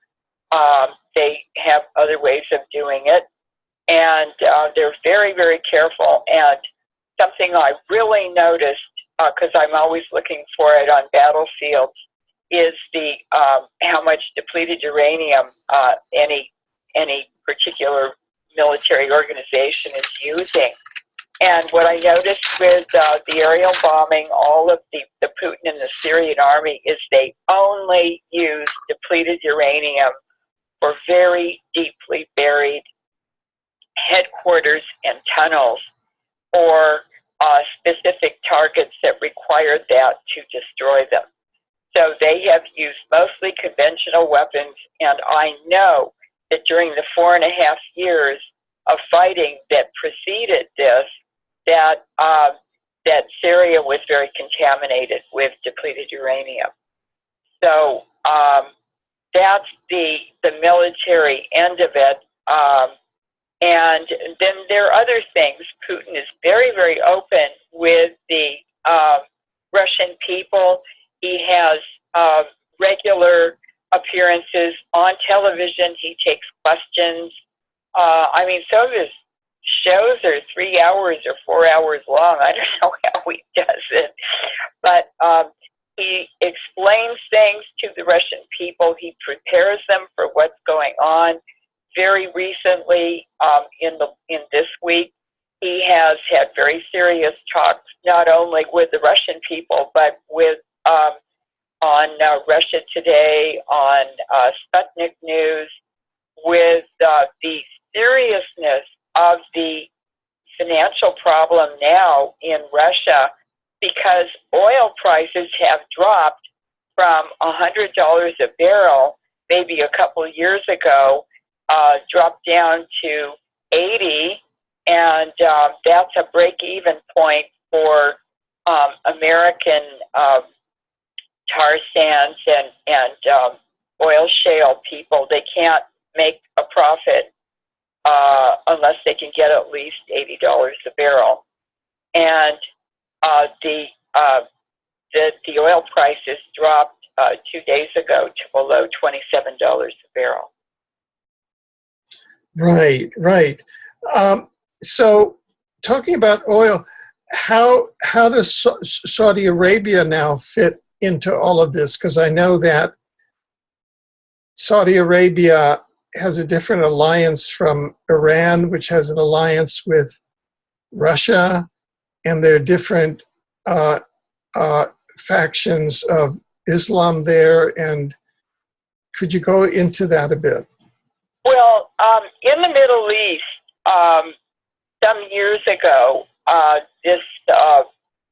[SPEAKER 2] They have other ways of doing it, and they're very, very careful. And something I really noticed, because I'm always looking for it on battlefields, is the how much depleted uranium any particular military organization is using. And what I noticed with the aerial bombing, all of the Putin and the Syrian army, is they only use depleted uranium for very deeply buried headquarters and tunnels, or specific targets that require that to destroy them. So they have used mostly conventional weapons, and I know that during the 4.5 years of fighting that preceded this, that Syria was very contaminated with depleted uranium. So that's the military end of it. And then there are other things. Putin is very, very open with the Russian people. He has regular appearances on television. He takes questions. I mean, some of his shows are 3 hours or 4 hours long. I don't know how he does it. But he explains things to the Russian people. He prepares them for what's going on. Very recently, in this week, he has had very serious talks, not only with the Russian people, but with on Russia Today, on Sputnik News, with the seriousness of the financial problem now in Russia, because oil prices have dropped from $100 a barrel maybe a couple of years ago, dropped down to 80, and that's a break-even point for American tar sands and oil shale people. They can't make a profit unless they can get at least $80 a barrel. And the oil prices dropped 2 days ago to below $27 a barrel.
[SPEAKER 1] Right, right. So talking about oil, how does Saudi Arabia now fit into all of this? Because I know that Saudi Arabia has a different alliance from Iran, which has an alliance with Russia, and there are different factions of Islam there. And could you go into that a bit?
[SPEAKER 2] Well, in the Middle East, some years ago, this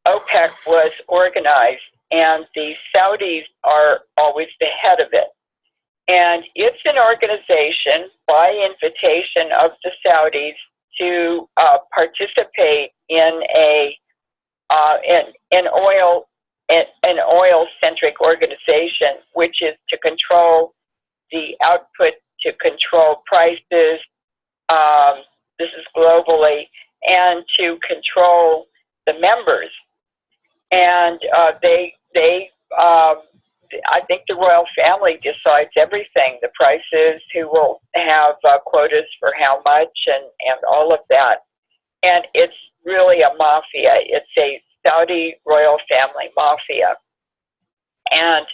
[SPEAKER 2] OPEC was organized, and the Saudis are always the head of it. And it's an organization by invitation of the Saudis to participate in an oil-centric organization, which is to control the output, to control prices. This is globally, and to control the members. And I think the royal family decides everything, the prices, who will have quotas for how much, and all of that. And it's really a mafia. It's a Saudi royal family mafia. And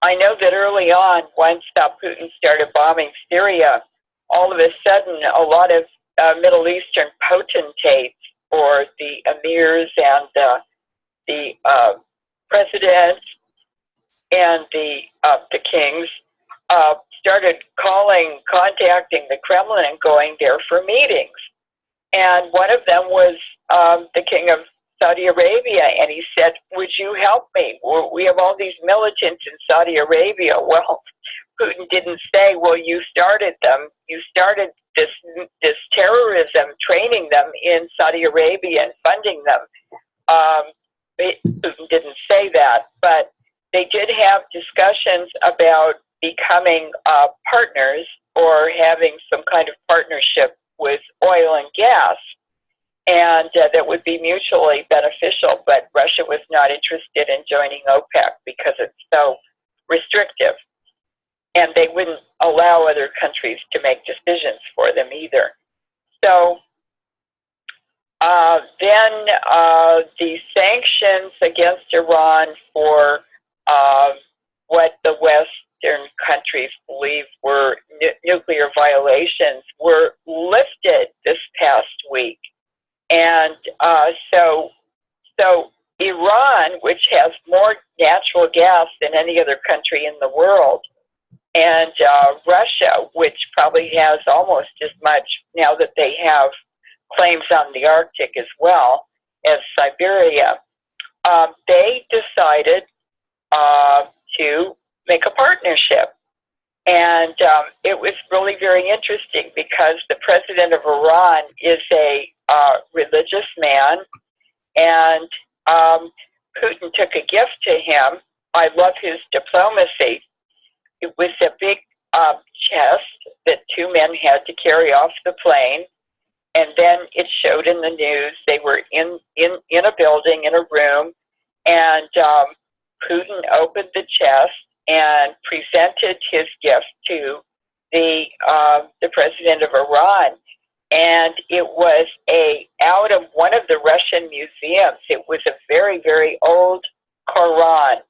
[SPEAKER 2] I know that early on, once Putin started bombing Syria, all of a sudden, a lot of Middle Eastern potentates, or the emirs and the presidents and the kings, started contacting the Kremlin and going there for meetings. And one of them was the king of Saudi Arabia, and he said, "Would you help me? We have all these militants in Saudi Arabia." Well, Putin didn't say, "Well, you started them. You started this terrorism, training them in Saudi Arabia and funding them." Putin didn't say that, but they did have discussions about becoming partners or having some kind of partnership with oil and gas, and that would be mutually beneficial, but Russia was not interested in joining OPEC because it's so restrictive, and they wouldn't allow other countries to make decisions for them either. So then the sanctions against Iran for what the Western countries believe were nuclear violations were lifted this past week. And so Iran, which has more natural gas than any other country in the world, and Russia, which probably has almost as much now that they have claims on the Arctic as well as Siberia, they decided to make a partnership. And it was really very interesting because the president of Iran is a religious man, and Putin took a gift to him. I love his diplomacy. It was a big chest that two men had to carry off the plane, and then it showed in the news. They were in a building, in a room, and Putin opened the chest and presented his gift to the president of Iran. And it was out of one of the Russian museums. It was a very, very old Quran,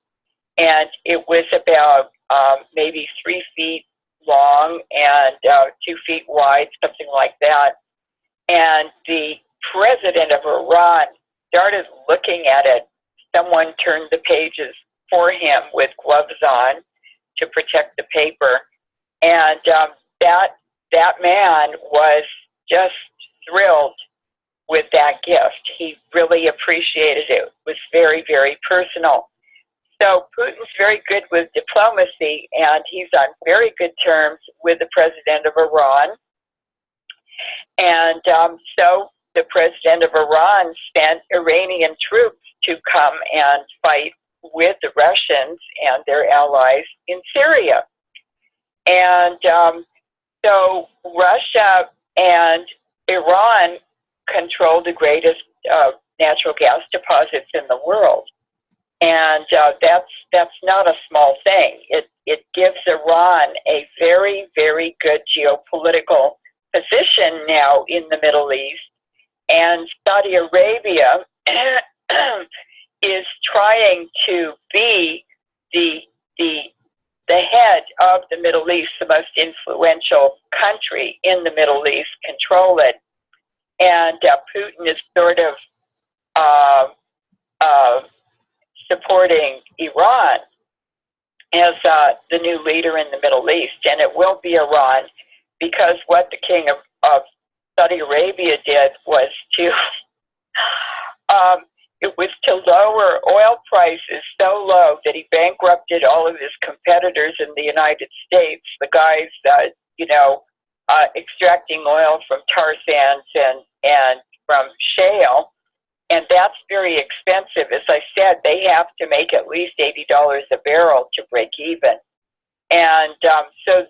[SPEAKER 2] and it was about maybe 3 feet long and 2 feet wide, something like that. And the president of Iran started looking at it. Someone turned the pages for him with gloves on to protect the paper. And that man was just thrilled with that gift. He really appreciated it. It was very, very personal. So Putin's very good with diplomacy, and he's on very good terms with the president of Iran. And so the president of Iran sent Iranian troops to come and fight with the Russians and their allies in Syria. And so Russia and Iran control the greatest natural gas deposits in the world. And that's not a small thing. It gives Iran a very, very good geopolitical position now in the Middle East. And Saudi Arabia is trying to be the head of the Middle East, the most influential country in the Middle East, control it. And Putin is sort of supporting Iran as the new leader in the Middle East. And it will be Iran, because what the king of Saudi Arabia did was to lower oil prices so low that he bankrupted all of his competitors in the United States, the guys that, extracting oil from tar sands and from shale. And that's very expensive. As I said, they have to make at least $80 a barrel to break even. And so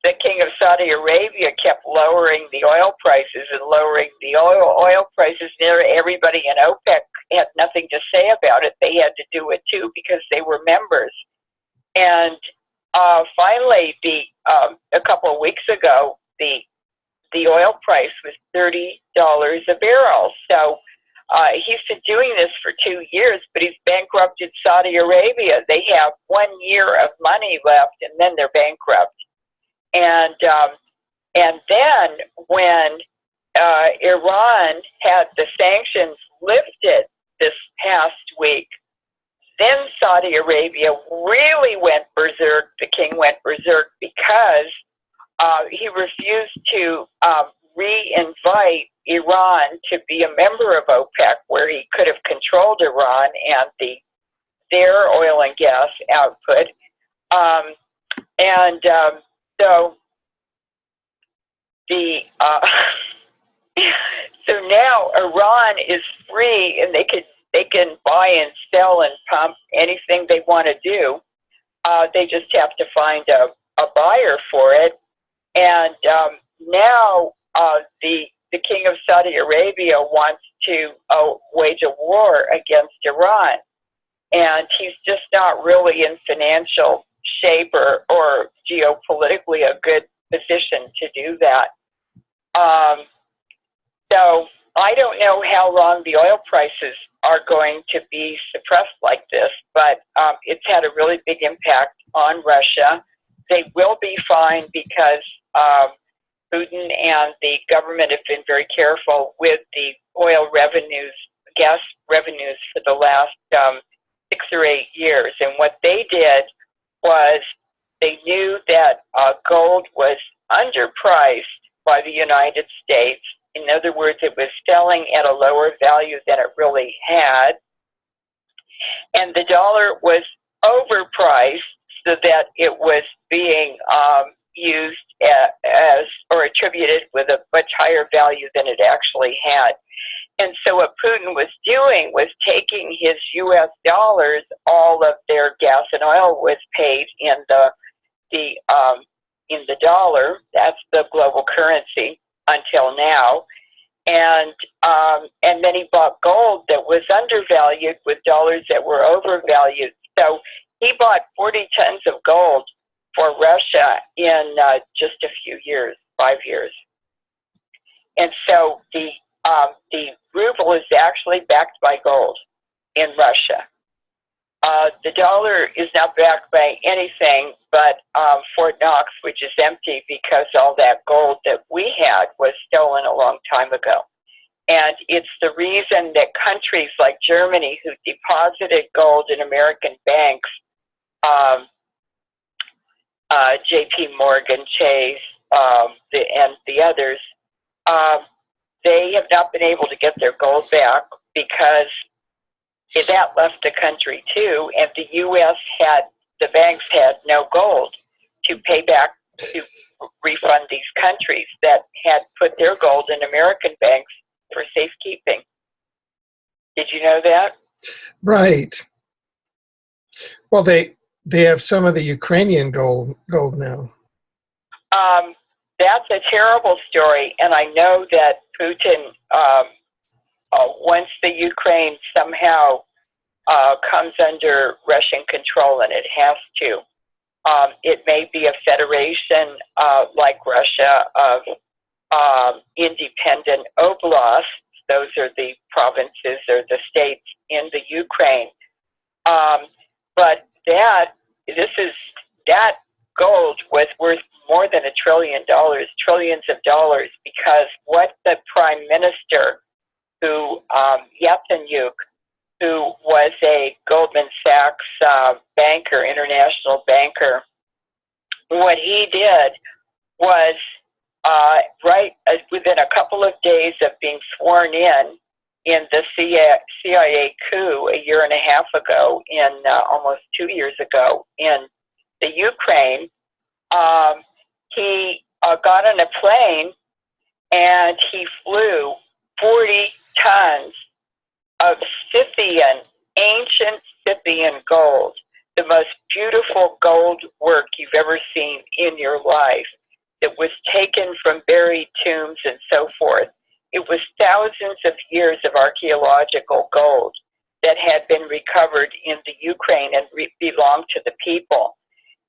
[SPEAKER 2] the king of Saudi Arabia kept lowering the oil prices and lowering the oil prices. Everybody in OPEC had nothing to say about it. They had to do it too because they were members. And finally, a couple of weeks ago, the oil price was $30 a barrel. So he's been doing this for 2 years, but he's bankrupted Saudi Arabia. They have 1 year of money left, and then they're bankrupt. And then when Iran had the sanctions lifted this past week, then Saudi Arabia really went berserk. The king went berserk because he refused to re-invite Iran to be a member of OPEC, where he could have controlled Iran and their oil and gas output. So now Iran is free, and they could they can buy and sell and pump anything they want to do. They just have to find a buyer for it. And now the king of Saudi Arabia wants to wage a war against Iran. And he's just not really in financial shape or geopolitically a good position to do that. So I don't know how long the oil prices are going to be suppressed like this, but it's had a really big impact on Russia. They will be fine because Putin and the government have been very careful with the oil revenues, gas revenues for the last 6 or 8 years. And what they did was they knew that gold was underpriced by the United States. In other words, it was selling at a lower value than it really had. And the dollar was overpriced so that it was being used as or attributed with a much higher value than it actually had. And so what Putin was doing was taking his U.S. dollars, all of their gas and oil was paid in the dollar. That's the global currency until now. And then he bought gold that was undervalued with dollars that were overvalued. So he bought 40 tons of gold for Russia in just a few years, 5 years. And so the ruble is actually backed by gold in Russia. The dollar is not backed by anything but Fort Knox, which is empty because all that gold that we had was stolen a long time ago. And it's the reason that countries like Germany, who deposited gold in American banks, J.P. Morgan, Chase, and the others, they have not been able to get their gold back because that left the country too, and the U.S. the banks had no gold to pay back to refund these countries that had put their gold in American banks for safekeeping. Did you know that?
[SPEAKER 1] Right. Well, they have some of the Ukrainian gold now.
[SPEAKER 2] That's a terrible story, and I know that Putin, once the Ukraine somehow comes under Russian control, and it has to, it may be a federation like Russia of independent oblasts. Those are the provinces or the states in the Ukraine. But that gold was worth more than $1 trillion, trillions of dollars, because what the prime minister, who Yatsenyuk, who was a Goldman Sachs banker, international banker, what he did was within a couple of days of being sworn in the CIA coup a year and a half ago, almost 2 years ago in the Ukraine, he got on a plane and he flew 40 tons of Scythian, ancient Scythian gold, the most beautiful gold work you've ever seen in your life, that was taken from buried tombs and so forth. It was thousands of years of archaeological gold that had been recovered in the Ukraine and belonged to the people.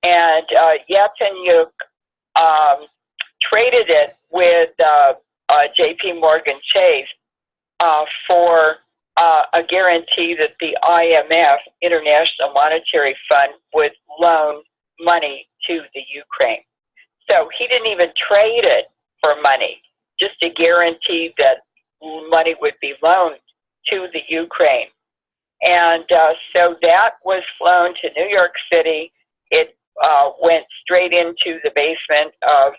[SPEAKER 2] And Yatsenyuk traded it with J.P. Morgan Chase for a guarantee that the IMF, International Monetary Fund, would loan money to the Ukraine. So he didn't even trade it for money, just a guarantee that money would be loaned to the Ukraine. And so that was flown to New York City. It went straight into the basement of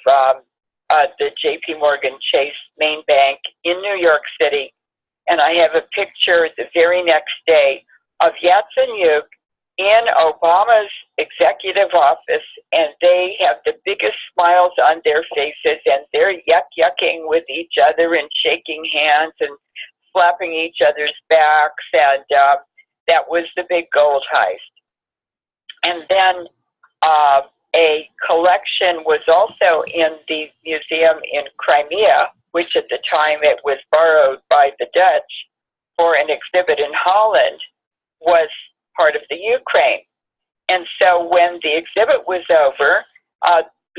[SPEAKER 2] the J.P. Morgan Chase main bank in New York City. And I have a picture the very next day of Yatsenyuk in Obama's executive office, and they have the biggest smiles on their faces, and they're yucking with each other and shaking hands and slapping each other's backs, and that was the big gold heist. And then a collection was also in the museum in Crimea, which at the time it was borrowed by the Dutch for an exhibit in Holland, was part of the Ukraine. And so when the exhibit was over,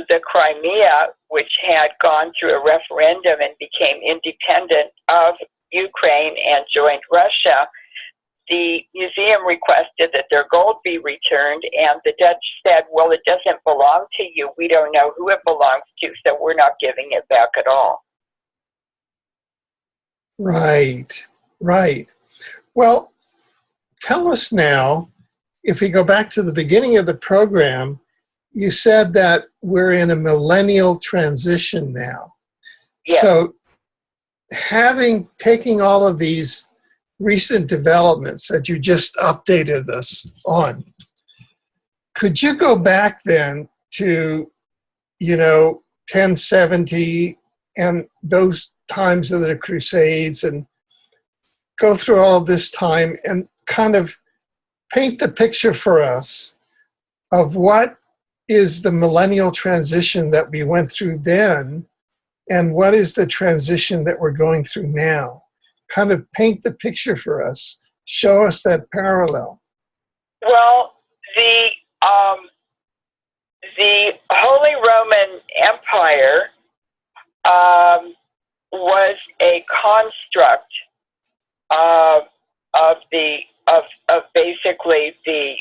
[SPEAKER 2] the Crimea, which had gone through a referendum and became independent of Ukraine and joined Russia, the museum requested that their gold be returned, and the Dutch said, well, it doesn't belong to you. We don't know who it belongs to, so we're not giving it back at all.
[SPEAKER 1] Right, right. Well, tell us now, if we go back to the beginning of the program, you said that we're in a millennial transition now.
[SPEAKER 2] Yes.
[SPEAKER 1] So taking all of these recent developments that you just updated us on, could you go back then to, 1070 and those times of the Crusades and go through all of this time and kind of paint the picture for us of what is the millennial transition that we went through then and what is the transition that we're going through now? Kind of paint the picture for us. Show us that parallel.
[SPEAKER 2] Well, the Holy Roman Empire was a construct of basically the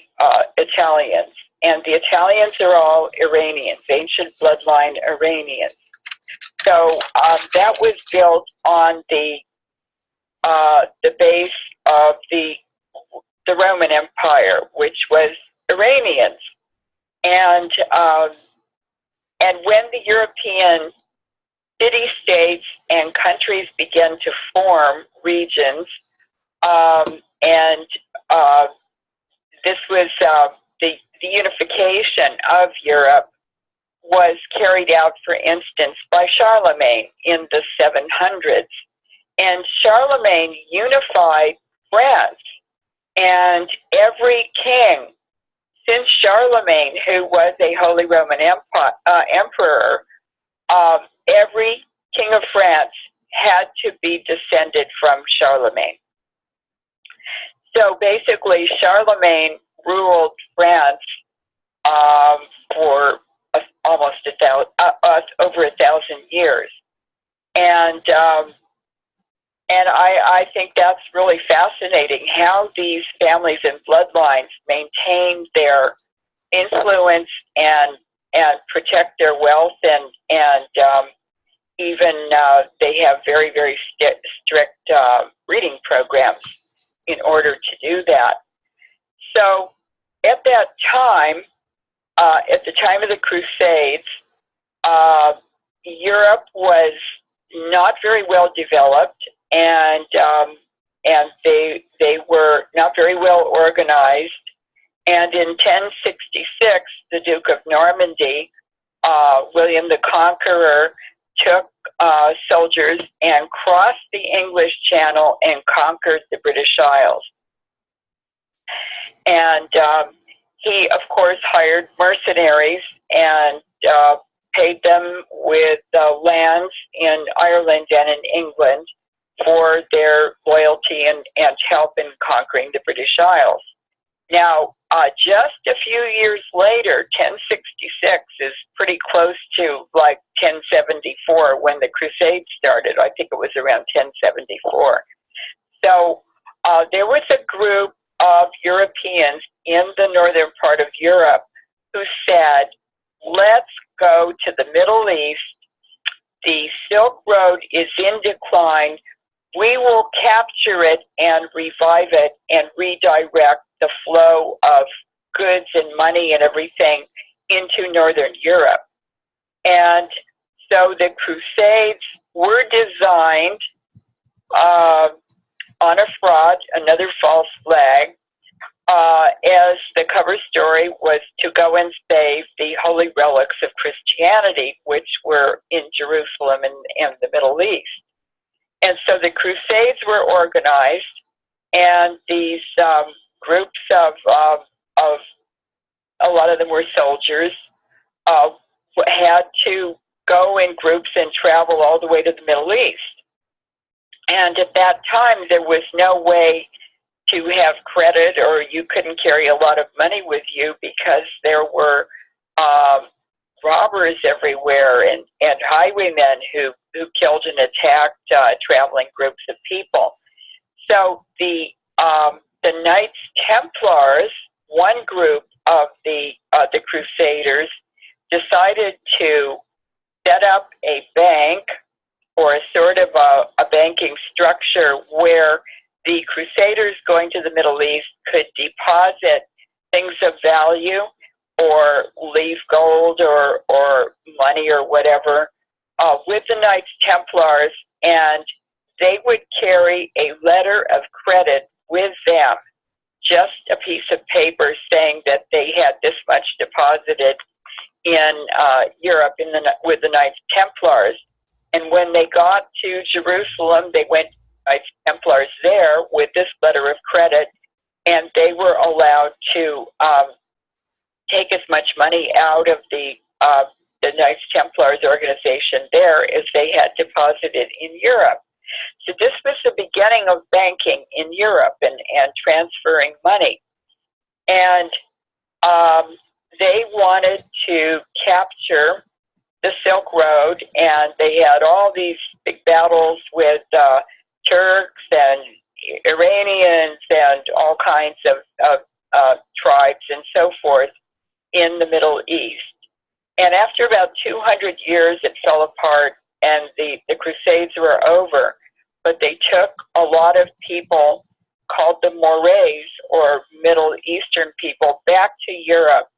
[SPEAKER 2] Italians, and the Italians are all Iranians, ancient bloodline Iranians. So that was built on the base of the Roman Empire, which was Iranians, and when the European city-states and countries began to form regions, and this was the unification of Europe was carried out, for instance, by Charlemagne in the 700s. And Charlemagne unified France, and every king since Charlemagne, who was a Holy Roman Emperor, every king of France had to be descended from Charlemagne. So basically, Charlemagne ruled France for almost over 1,000 years, and I think that's really fascinating how these families and bloodlines maintain their influence and protect their wealth, and even they have very, very strict breeding programs in order to do that. So at that time, at the time of the Crusades, Europe was not very well developed, and they were not very well organized. And in 1066, the Duke of Normandy, William the Conqueror, took soldiers and crossed the English Channel and conquered the British Isles. And he, of course, hired mercenaries and paid them with lands in Ireland and in England for their loyalty and help in conquering the British Isles. Now, just a few years later, 1066 is pretty close to like 1074 when the Crusades started. I think it was around 1074. So there was a group of Europeans in the northern part of Europe who said, let's go to the Middle East. The Silk Road is in decline. We will capture it and revive it and redirect the flow of goods and money and everything into Northern Europe. And so the Crusades were designed on a fraud, another false flag, as the cover story was to go and save the holy relics of Christianity, which were in Jerusalem and the Middle East. And so the Crusades were organized, and these groups of a lot of them were soldiers, had to go in groups and travel all the way to the Middle East. And at that time, there was no way to have credit, or you couldn't carry a lot of money with you because there were robbers everywhere and highwaymen who killed and attacked traveling groups of people. So the Knights Templars, one group of the Crusaders, decided to set up a bank, or a sort of a banking structure where the Crusaders going to the Middle East could deposit things of value or leave gold or money or whatever with the Knights Templars, and they would carry a letter of credit with them, just a piece of paper saying that they had this much deposited in Europe with the Knights Templars. And when they got to Jerusalem, they went to the Knights Templars there with this letter of credit, and they were allowed to take as much money out of the Knights Templars organization there as they had deposited in Europe. So this was the beginning of banking in Europe and transferring money. And they wanted to capture the Silk Road, and they had all these big battles with Turks and Iranians and all kinds of tribes and so forth in the Middle East. And after about 200 years, it fell apart, and the Crusades were over. But they took a lot of people called the Morets, or Middle Eastern people, back to Europe.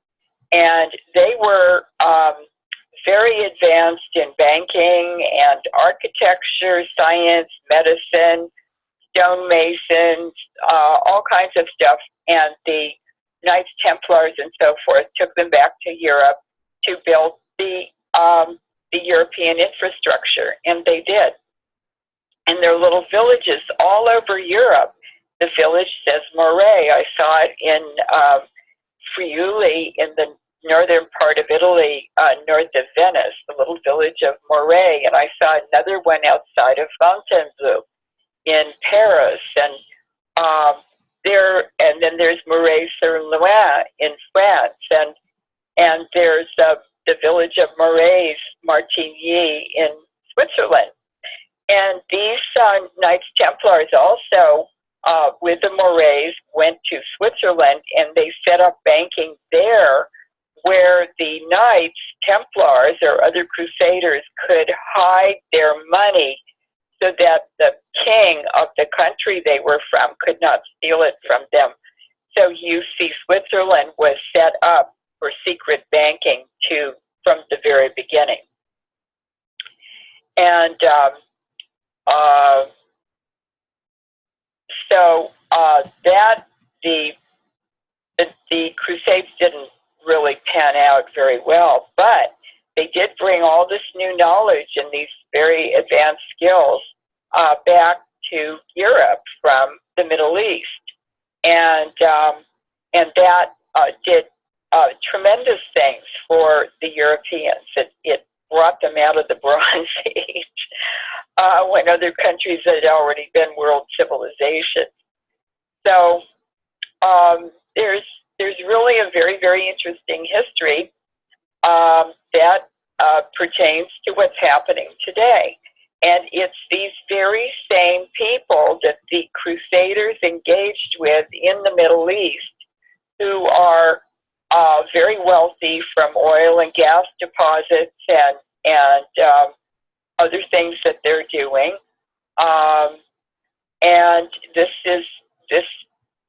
[SPEAKER 2] And they were very advanced in banking and architecture, science, medicine, stonemasons, all kinds of stuff. And the Knights Templars and so forth took them back to Europe to build the European infrastructure, and they did. And there are little villages all over Europe. The village says Moret. I saw it in Friuli in the northern part of Italy, north of Venice, the little village of Moret. And I saw another one outside of Fontainebleau in Paris. And then there's Moret-sur-Loing in France. And there's the village of Moret, Martigny in Switzerland. And these Knights Templars also, with the Morets, went to Switzerland, and they set up banking there where the Knights Templars or other Crusaders could hide their money so that the king of the country they were from could not steal it from them. So you see, Switzerland was set up for secret banking from the very beginning. And so that the Crusades didn't really pan out very well, but they did bring all this new knowledge and these very advanced skills back to Europe from the Middle East, and that did tremendous things for the Europeans. It brought them out of the Bronze Age when other countries had already been world civilizations. So there's really a very, very interesting history that pertains to what's happening today. And it's these very same people that the Crusaders engaged with in the Middle East who are very wealthy from oil and gas deposits and other things that they're doing. And this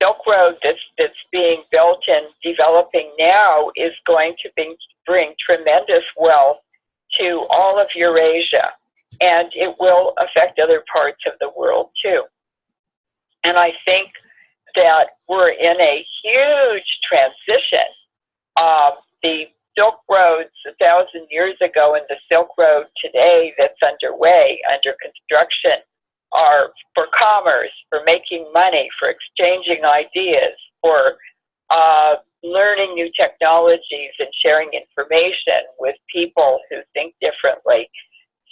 [SPEAKER 2] Silk Road that's being built and developing now is going to bring tremendous wealth to all of Eurasia, and it will affect other parts of the world too. And I think that we're in a huge transition. The Silk Roads 1,000 years ago and the Silk Road today that's underway, under construction, are for commerce, for making money, for exchanging ideas, for learning new technologies and sharing information with people who think differently.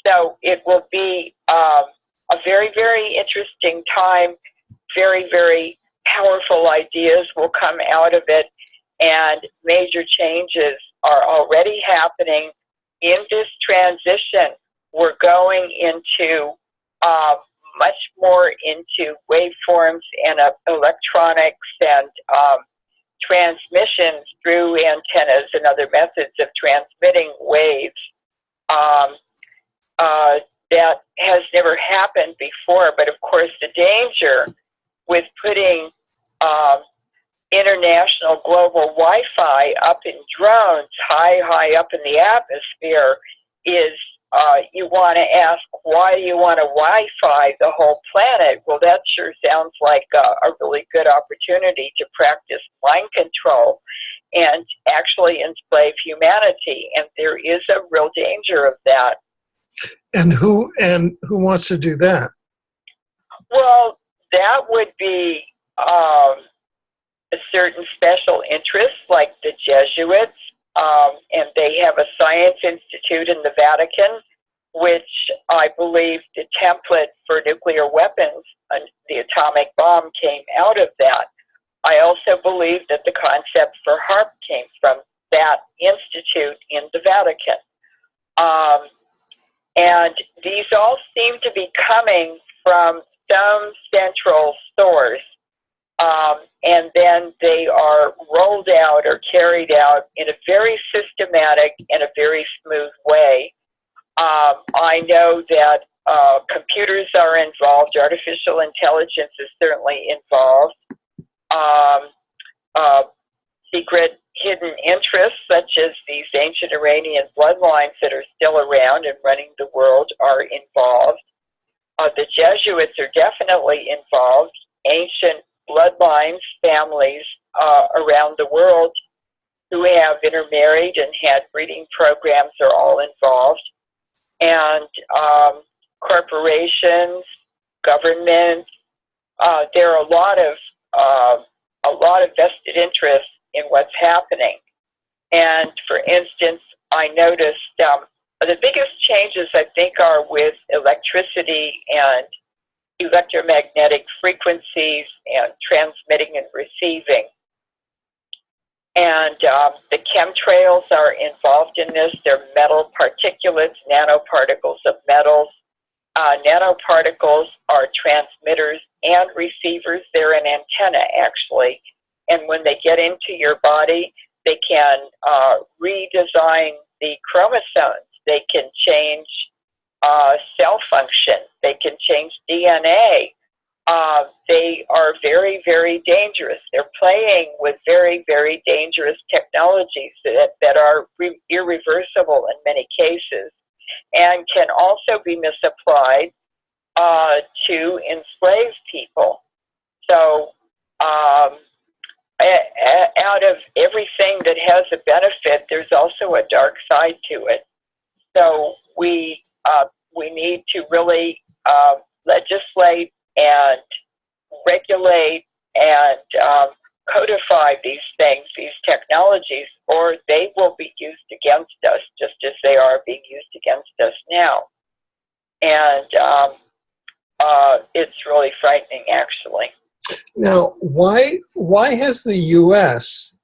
[SPEAKER 2] So it will be a very, very interesting time. Very, very powerful ideas will come out of it, and major changes are already happening in this transition. We're going into much more into waveforms and electronics and transmissions through antennas and other methods of transmitting waves. That has never happened before, but of course the danger with putting international global Wi-Fi up in drones high up in the atmosphere is you want to ask, why do you want to Wi-Fi the whole planet? Well, that sure sounds like a really good opportunity to practice mind control and actually enslave humanity, and there is a real danger of that.
[SPEAKER 1] And who wants to do that?
[SPEAKER 2] Well, that would be a certain special interests like the Jesuits, and they have a science institute in the Vatican, which I believe the template for nuclear weapons, the atomic bomb, came out of that. I also believe that the concept for HARP came from that institute in the Vatican. And these all seem to be coming from some central source, and then they are rolled out or carried out in a very systematic and a very smooth way. I know that computers are involved, artificial intelligence is certainly involved. Secret hidden interests, such as these ancient Iranian bloodlines that are still around and running the world, are involved. The Jesuits are definitely involved. Ancient bloodlines, families around the world who have intermarried and had breeding programs are all involved. And corporations, governments, there are a lot of vested interests in what's happening. And for instance, I noticed the biggest changes, I think, are with electricity and electromagnetic frequencies and transmitting and receiving. And the chemtrails are involved in this. They're metal particulates, nanoparticles of metals. Nanoparticles are transmitters and receivers. They're an antenna, actually. And when they get into your body, they can redesign the chromosomes. They can change cell function. They can change DNA. They are very, very dangerous. They're playing with very, very dangerous technologies that are irreversible in many cases and can also be misapplied to enslave people. So out of everything that has a benefit, there's also a dark side to it. So we need to really legislate and regulate and codify these things, these technologies, or they will be used against us just as they are being used against us now. And it's really frightening, actually.
[SPEAKER 1] Now, why has the U.S.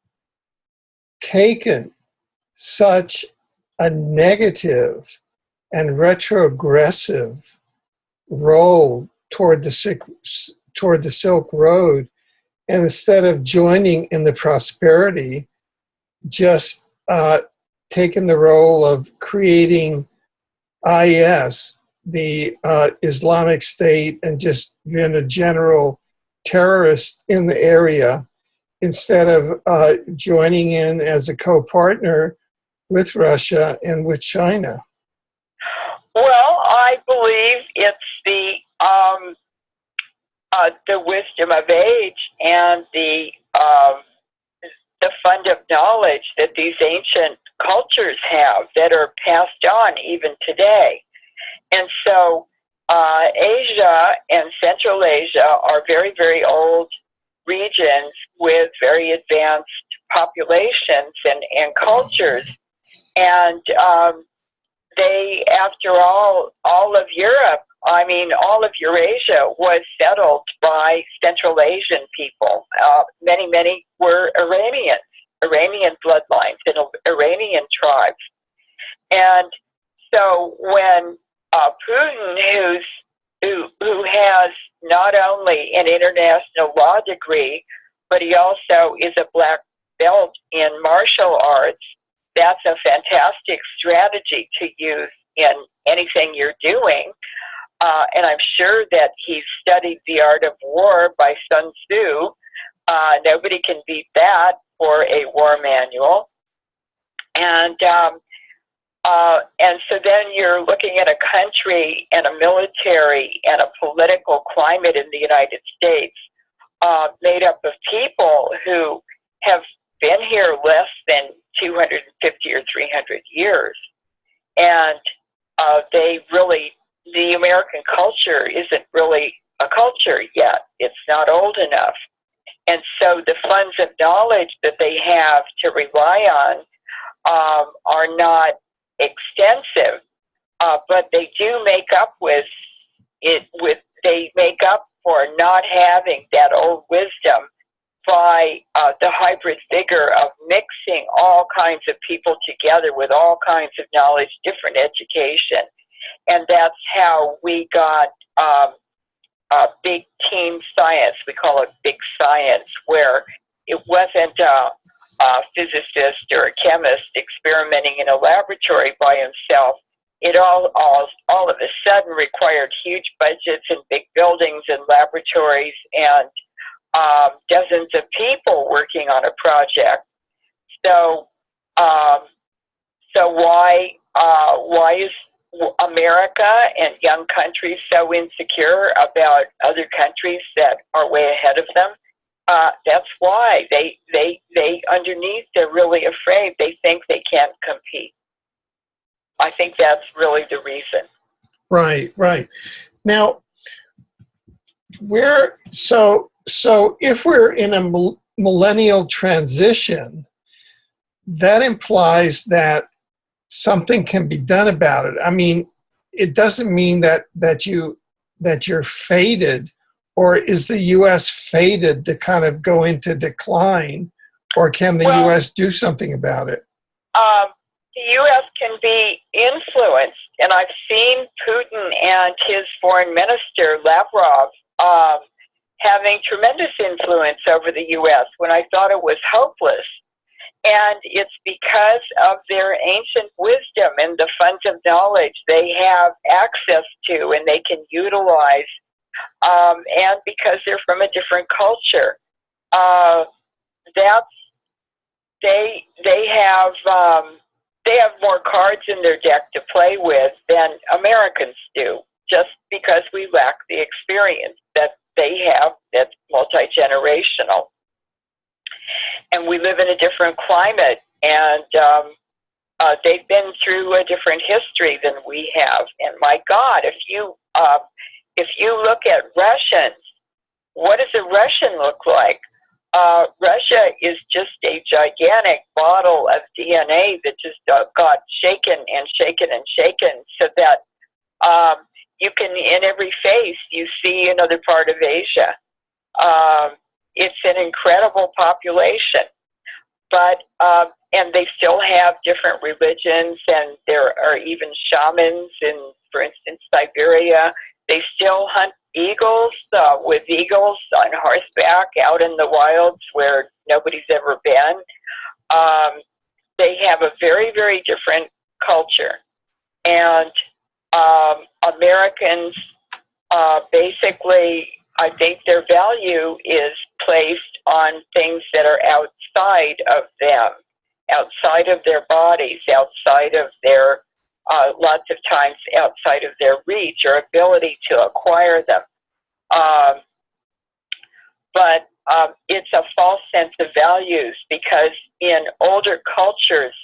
[SPEAKER 1] taken such a negative and retrogressive role toward the Silk Road, and instead of joining in the prosperity, just taken the role of creating IS, the Islamic State, and just been a general terrorist in the area, instead of joining in as a co-partner with Russia and with China?
[SPEAKER 2] Well, I believe it's the wisdom of age and the fund of knowledge that these ancient cultures have that are passed on even today. And so Asia and Central Asia are very, very old regions with very advanced populations and cultures. And they, after all of Europe, I mean, all of Eurasia was settled by Central Asian people. Many, many were Iranian bloodlines and Iranian tribes. And so when Putin, who has not only an international law degree, but he also is a black belt in martial arts, that's a fantastic strategy to use in anything you're doing. And I'm sure that he studied The Art of War by Sun Tzu. Nobody can beat that for a war manual. And so then you're looking at a country and a military and a political climate in the United States made up of people who have been here less than 250 or 300 years. And the American culture isn't really a culture yet. It's not old enough. And so the funds of knowledge that they have to rely on are not extensive, but they do make up they make up for not having that old wisdom by the hybrid vigor of mixing all kinds of people together with all kinds of knowledge, different education. And that's how we got big team science. We call it big science, where it wasn't a physicist or a chemist experimenting in a laboratory by himself. It all of a sudden required huge budgets and big buildings and laboratories and dozens of people working on a project. So why is America and young countries so insecure about other countries that are way ahead of them? That's why they underneath, they're really afraid. They think they can't compete. I think that's really the reason.
[SPEAKER 1] Right. Now, so if we're in a millennial transition, that implies that something can be done about it. I mean, it doesn't mean that you're fated, or is the U.S. fated to kind of go into decline, or can the U.S. do something about it?
[SPEAKER 2] The U.S. can be influenced, and I've seen Putin and his foreign minister, Lavrov, having tremendous influence over the U.S. when I thought it was hopeless. And it's because of their ancient wisdom and the funds of knowledge they have access to and they can utilize, and because they're from a different culture. They have more cards in their deck to play with than Americans do, just because we lack the experience that they have that's multi-generational. And we live in a different climate, and they've been through a different history than we have. And my God, if you look at Russians, what does a Russian look like? Russia is just a gigantic bottle of DNA that just got shaken and shaken and shaken, so that you can, in every face, you see another part of Asia. It's an incredible population, but and they still have different religions, and there are even shamans in, for instance, Siberia. They still hunt eagles with eagles on horseback out in the wilds where nobody's ever been. They have a very, very different culture, and Americans basically, I think their value is placed on things that are outside of them, outside of their bodies, outside of their, lots of times outside of their reach or ability to acquire them. But it's a false sense of values, because in older cultures,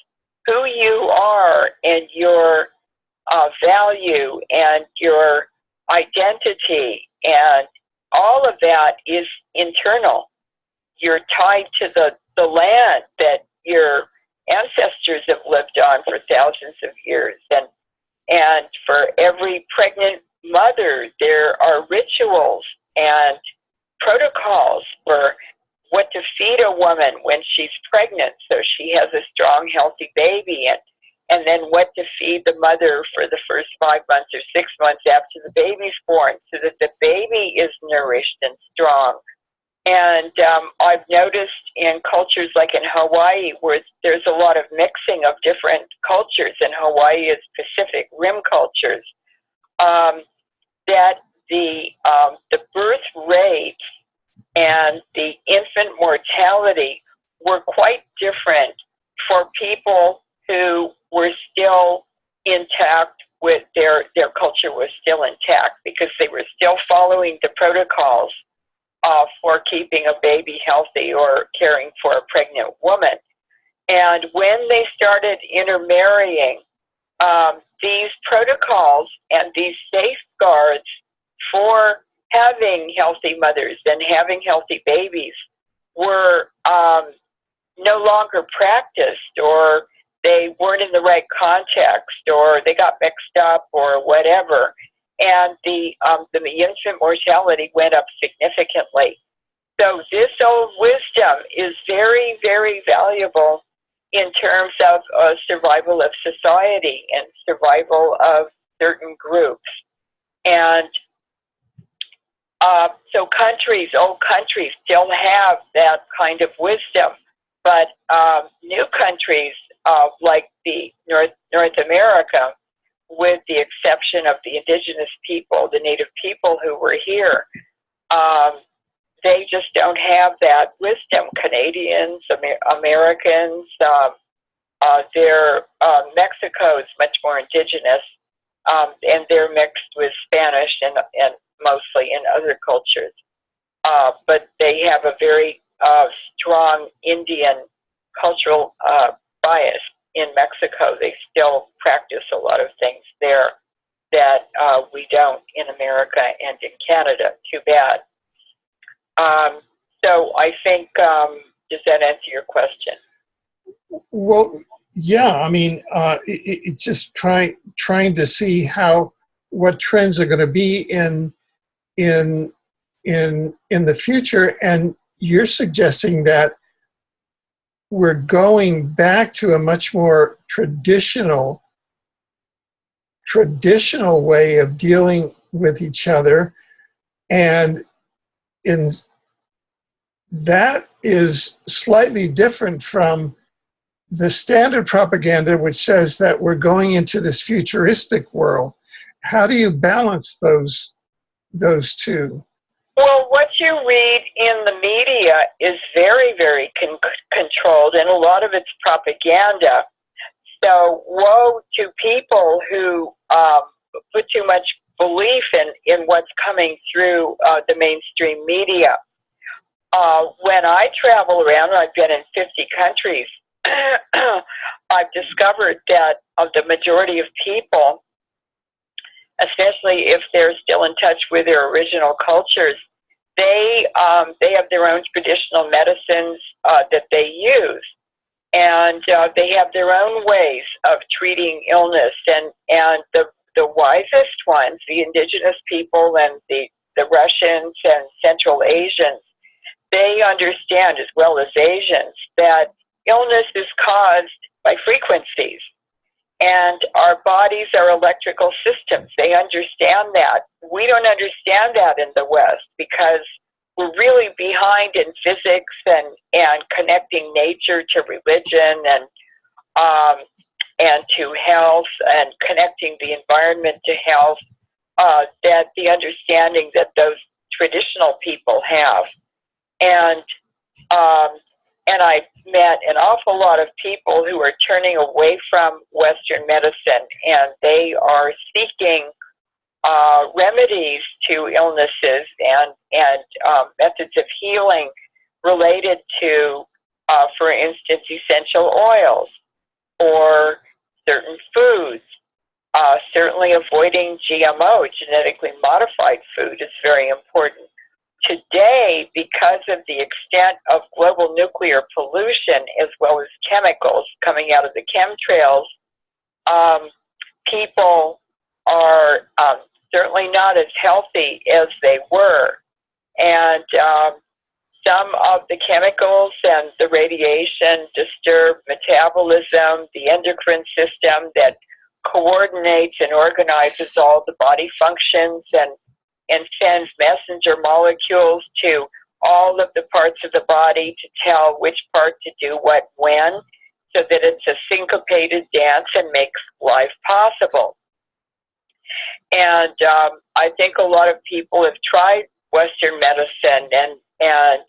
[SPEAKER 2] who you are and your value and your identity, and all of that is internal. You're tied to the land that your ancestors have lived on for thousands of years. And for every pregnant mother, there are rituals and protocols for what to feed a woman when she's pregnant so she has a strong, healthy baby, and then what to feed the mother for the first 5 months or 6 months after the baby's born so that the baby is nourished and strong. And I've noticed in cultures like in Hawaii, where there's a lot of mixing of different cultures, and Hawaii is Pacific Rim cultures, that the birth rates and the infant mortality were quite different for people who were still intact with their culture was still intact, because they were still following the protocols for keeping a baby healthy or caring for a pregnant woman. And when they started intermarrying, these protocols and these safeguards for having healthy mothers and having healthy babies were no longer practiced, or they weren't in the right context, or they got mixed up, or whatever. And the infant mortality went up significantly. So this old wisdom is very, very valuable in terms of survival of society and survival of certain groups. And so old countries still have that kind of wisdom, but new countries like the North America, with the exception of the indigenous people, the native people who were here, they just don't have that wisdom. Canadians, Americans, Mexico is much more indigenous, and they're mixed with Spanish and mostly in other cultures. But they have a very strong Indian cultural bias in Mexico. They still practice a lot of things there that we don't in America and in Canada. Too bad. So I think, does that answer your question?
[SPEAKER 1] Well, yeah. I mean, it's just trying to see what trends are going to be in the future, and you're suggesting that we're going back to a much more traditional way of dealing with each other, and that is slightly different from the standard propaganda, which says that we're going into this futuristic world. How do you balance those two?
[SPEAKER 2] Well, what you read in the media is very, very controlled, and a lot of it's propaganda. So woe to people who put too much belief in what's coming through the mainstream media. When I travel around, I've been in 50 countries, I've discovered that the majority of people, especially if they're still in touch with their original cultures, they have their own traditional medicines that they use, and they have their own ways of treating illness. And the wisest ones, the indigenous people and the Russians and Central Asians, they understand, as well as Asians, that illness is caused by frequencies. And our bodies are electrical systems. They understand that. We don't understand that in the West, because we're really behind in physics and connecting nature to religion and to health, and connecting the environment to health, that the understanding that those traditional people have. And I've met an awful lot of people who are turning away from Western medicine, and they are seeking remedies to illnesses and methods of healing related to, for instance, essential oils or certain foods. certainly avoiding GMO, genetically modified food, is very important. Today, because of the extent of global nuclear pollution as well as chemicals coming out of the chemtrails, people are certainly not as healthy as they were. And some of the chemicals and the radiation disturb metabolism, the endocrine system that coordinates and organizes all the body functions and sends messenger molecules to all of the parts of the body to tell which part to do what when, so that it's a syncopated dance and makes life possible. And I think a lot of people have tried Western medicine, and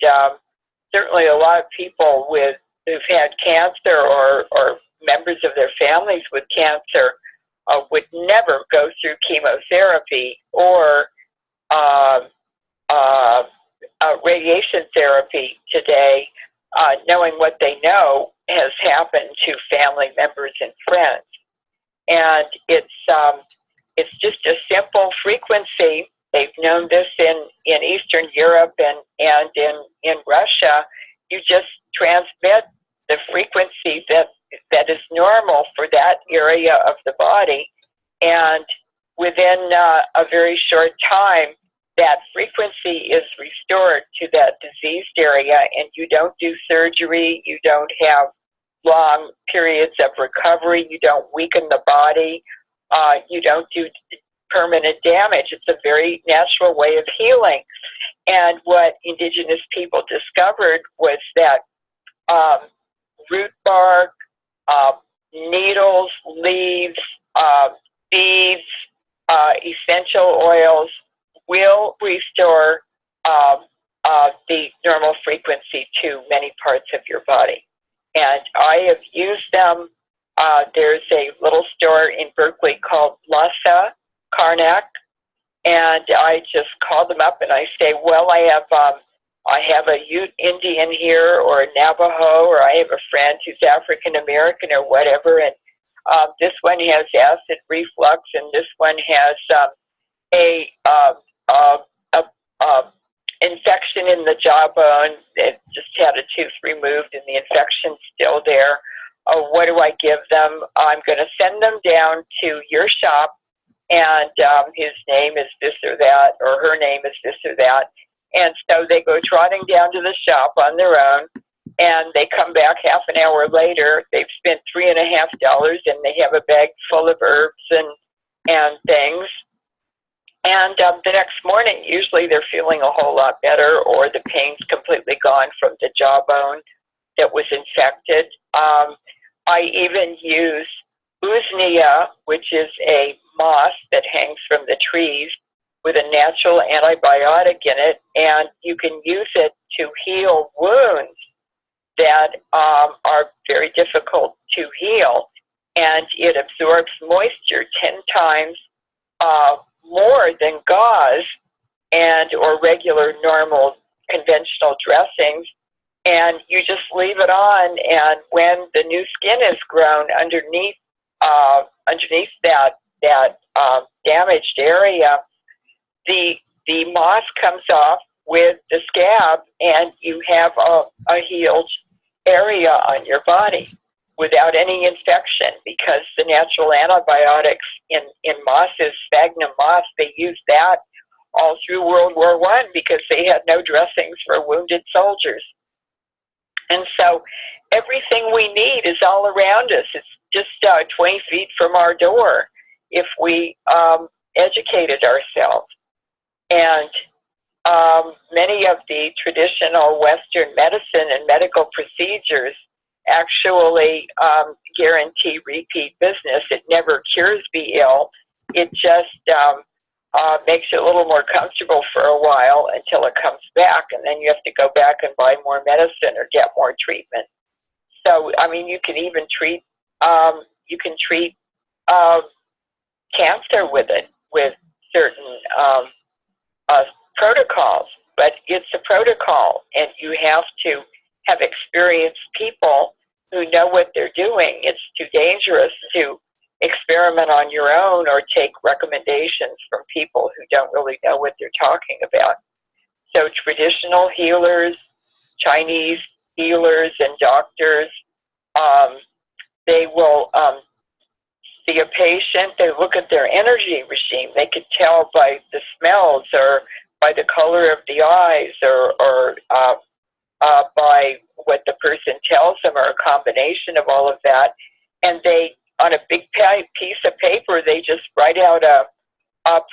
[SPEAKER 2] certainly a lot of people who've had cancer or members of their families with cancer would never go through chemotherapy or radiation therapy today, knowing what they know has happened to family members and friends. And it's just a simple frequency. They've known this in Eastern Europe and in Russia. You just transmit the frequency that is normal for that area of the body, and within a very short time, that frequency is restored to that diseased area, and you don't do surgery, you don't have long periods of recovery, you don't weaken the body, you don't do permanent damage. It's a very natural way of healing. And what indigenous people discovered was that root bark, needles, leaves, beads, essential oils will restore the normal frequency to many parts of your body. And I have used them. There's a little store in Berkeley called Lhasa Karnak, and I just call them up and I say, well, I have a Ute Indian here, or a Navajo, or I have a friend who's African American or whatever, and this one has acid reflux, and this one has a infection in the jawbone. It just had a tooth removed, and the infection's still there. What do I give them? I'm going to send them down to your shop, and his name is this or that, or her name is this or that. And so they go trotting down to the shop on their own, and they come back half an hour later. They've spent $3.50, and they have a bag full of herbs and things. And the next morning, usually they're feeling a whole lot better, or the pain's completely gone from the jawbone that was infected. I even use usnea, which is a moss that hangs from the trees with a natural antibiotic in it, and you can use it to heal wounds that are very difficult to heal, and it absorbs moisture 10 times more than gauze or regular normal conventional dressings. And you just leave it on, and when the new skin is grown underneath that damaged area, the moss comes off with the scab, and you have a healed area on your body without any infection, because the natural antibiotics in mosses, sphagnum moss, they used that all through World War I because they had no dressings for wounded soldiers. And so everything we need is all around us. It's just 20 feet from our door if we educated ourselves. And many of the traditional Western medicine and medical procedures actually guarantee repeat business. It never cures the ill. It just makes you a little more comfortable for a while until it comes back, and then you have to go back and buy more medicine or get more treatment. So, I mean, you can even treat cancer with it, with certain protocols, but it's a protocol, and you have to have experienced people who know what they're doing. It's too dangerous to experiment on your own or take recommendations from people who don't really know what they're talking about. So traditional healers, Chinese healers and doctors, they will see a patient, they look at their energy regime. They could tell by the smells or by the color of the eyes or by what the person tells them or a combination of all of that. And they, on a big piece of paper, they just write out a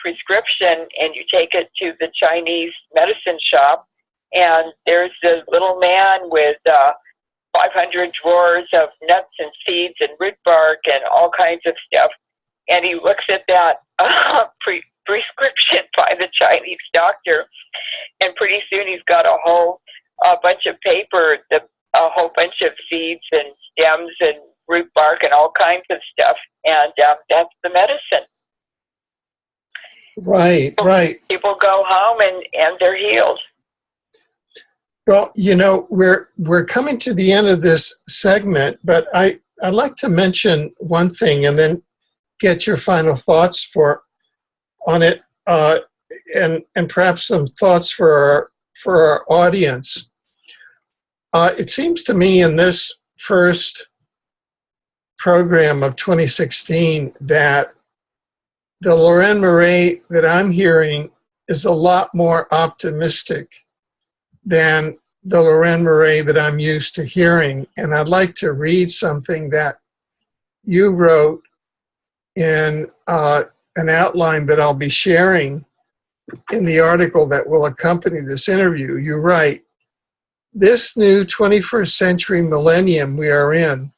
[SPEAKER 2] prescription, and you take it to the Chinese medicine shop, and there's a little man with 500 drawers of nuts and seeds and root bark and all kinds of stuff, and he looks at that prescription by the Chinese doctor, and pretty soon he's got a whole bunch of paper, a whole bunch of seeds and stems and root bark and all kinds of stuff, and that's the medicine.
[SPEAKER 1] Right, right.
[SPEAKER 2] People go home and they're healed.
[SPEAKER 1] Well, you know, we're coming to the end of this segment, but I'd like to mention one thing and then get your final thoughts on it, and perhaps some thoughts for our audience. It seems to me in this first program of 2016 that the Leuren Moret that I'm hearing is a lot more optimistic than the Leuren Moret that I'm used to hearing. And I'd like to read something that you wrote in an outline that I'll be sharing in the article that will accompany this interview. You write, "This new 21st century millennium we are in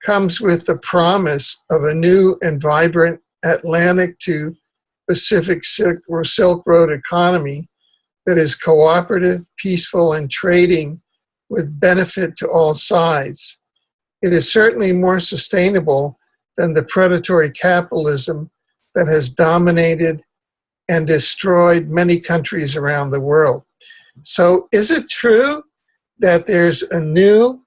[SPEAKER 1] comes with the promise of a new and vibrant Atlantic to Pacific Silk Road economy that is cooperative, peaceful, and trading with benefit to all sides. It is certainly more sustainable than the predatory capitalism that has dominated and destroyed many countries around the world." So is it true that there's a new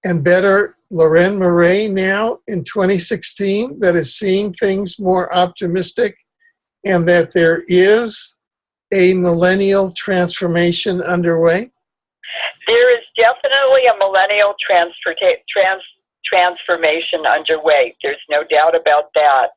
[SPEAKER 1] and better Leuren Moret now in 2016 that is seeing things more optimistic, and that there is a millennial transformation underway?
[SPEAKER 2] There is definitely a millennial transformation underway. There's no doubt about that.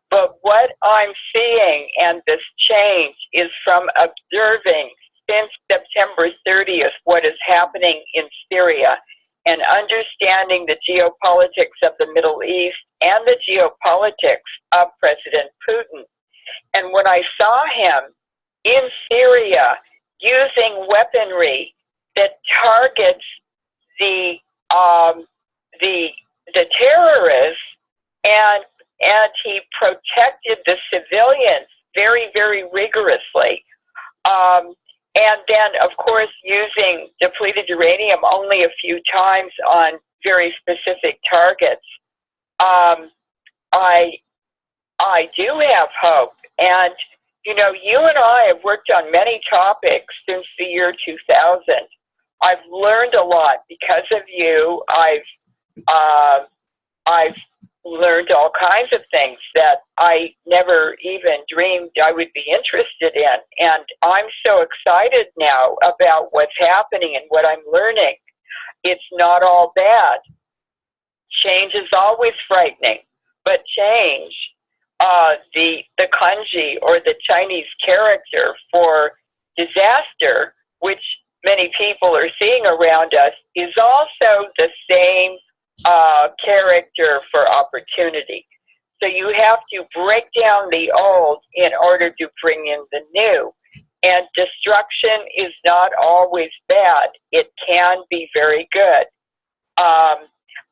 [SPEAKER 2] But what I'm seeing, and this change, is from observing since September 30th what is happening in Syria and understanding the geopolitics of the Middle East and the geopolitics of President Putin. And when I saw him in Syria using weaponry that targets the terrorists, and he protected the civilians very, very rigorously. And then, of course, using depleted uranium only a few times on very specific targets. I do have hope. And, you know, you and I have worked on many topics since the year 2000. I've learned a lot because of you. I've learned all kinds of things that I never even dreamed I would be interested in. And I'm so excited now about what's happening and what I'm learning. It's not all bad. Change is always frightening, but change, the kanji or the Chinese character for disaster, which many people are seeing around us, is also the same character for opportunity. So you have to break down the old in order to bring in the new. And destruction is not always bad. It can be very good.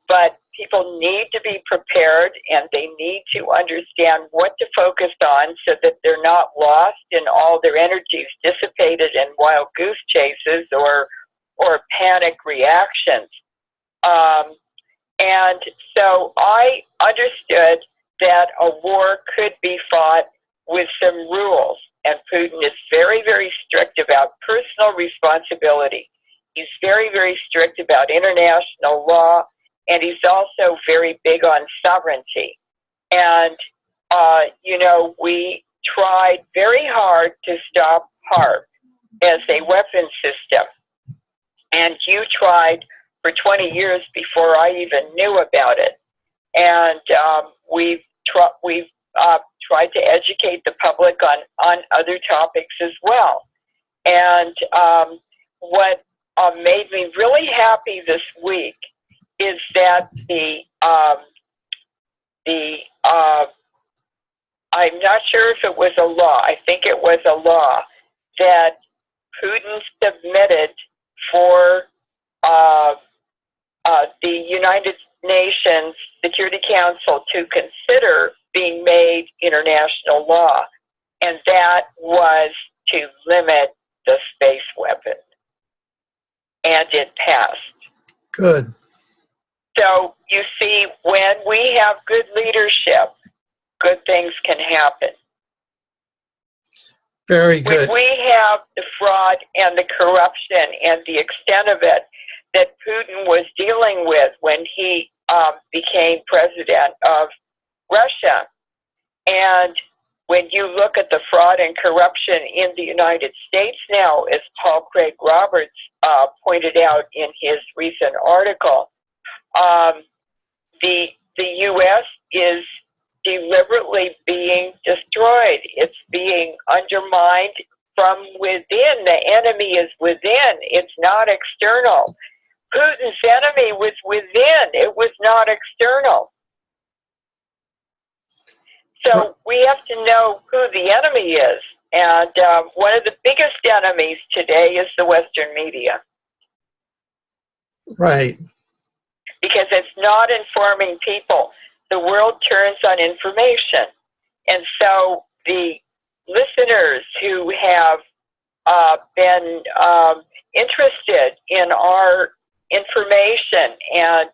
[SPEAKER 2] But people need to be prepared, and they need to understand what to focus on so that they're not lost and all their energies dissipated in wild goose chases or panic reactions. And so I understood that a war could be fought with some rules. And Putin is very, very strict about personal responsibility. He's very, very strict about international law and he's also very big on sovereignty. And, we tried very hard to stop HARP as a weapon system. And you tried for 20 years before I even knew about it. And we've tried to educate the public on other topics as well. And what made me really happy this week is that I'm not sure if it was a law. I think it was a law that Putin submitted for the United Nations Security Council to consider being made international law, and that was to limit the space weapon. And it passed.
[SPEAKER 1] Good.
[SPEAKER 2] So you see, when we have good leadership, good things can happen.
[SPEAKER 1] Very good.
[SPEAKER 2] When we have the fraud and the corruption and the extent of it that Putin was dealing with when he became president of Russia, and when you look at the fraud and corruption in the United States now, as Paul Craig Roberts pointed out in his recent article, the U.S. is deliberately being destroyed. It's being undermined from within. The enemy is within. It's not external. Putin's enemy was within. It was not external. So we have to know who the enemy is. And one of the biggest enemies today is the Western media.
[SPEAKER 1] Right.
[SPEAKER 2] Because it's not informing people. The world turns on information. And so the listeners who have been interested in our information, and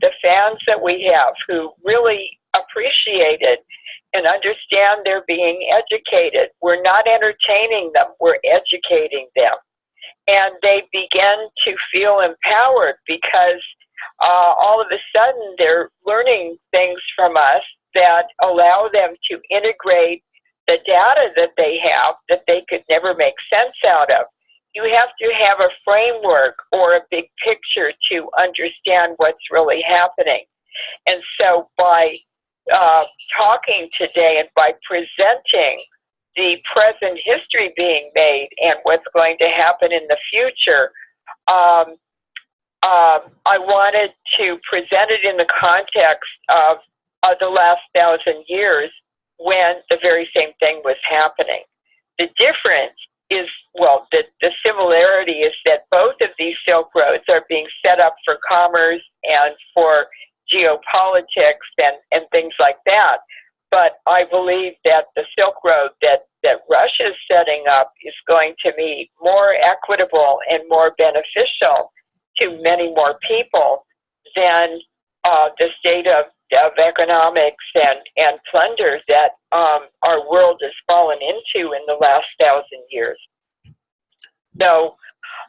[SPEAKER 2] the fans that we have who really appreciate it and understand they're being educated. We're not entertaining them, we're educating them. And they begin to feel empowered because all of a sudden they're learning things from us that allow them to integrate the data that they have that they could never make sense out of. You have to have a framework or a big picture to understand what's really happening. And so by talking today and by presenting the present history being made and what's going to happen in the future, I wanted to present it in the context of the last 1,000 years when the very same thing was happening. The difference is, well, the similarity is that both of these Silk Roads are being set up for commerce and for geopolitics and things like that. But I believe that the Silk Road that Russia is setting up is going to be more equitable and more beneficial to many more people than the state of economics and plunder that our world has fallen into in the last 1,000 years. So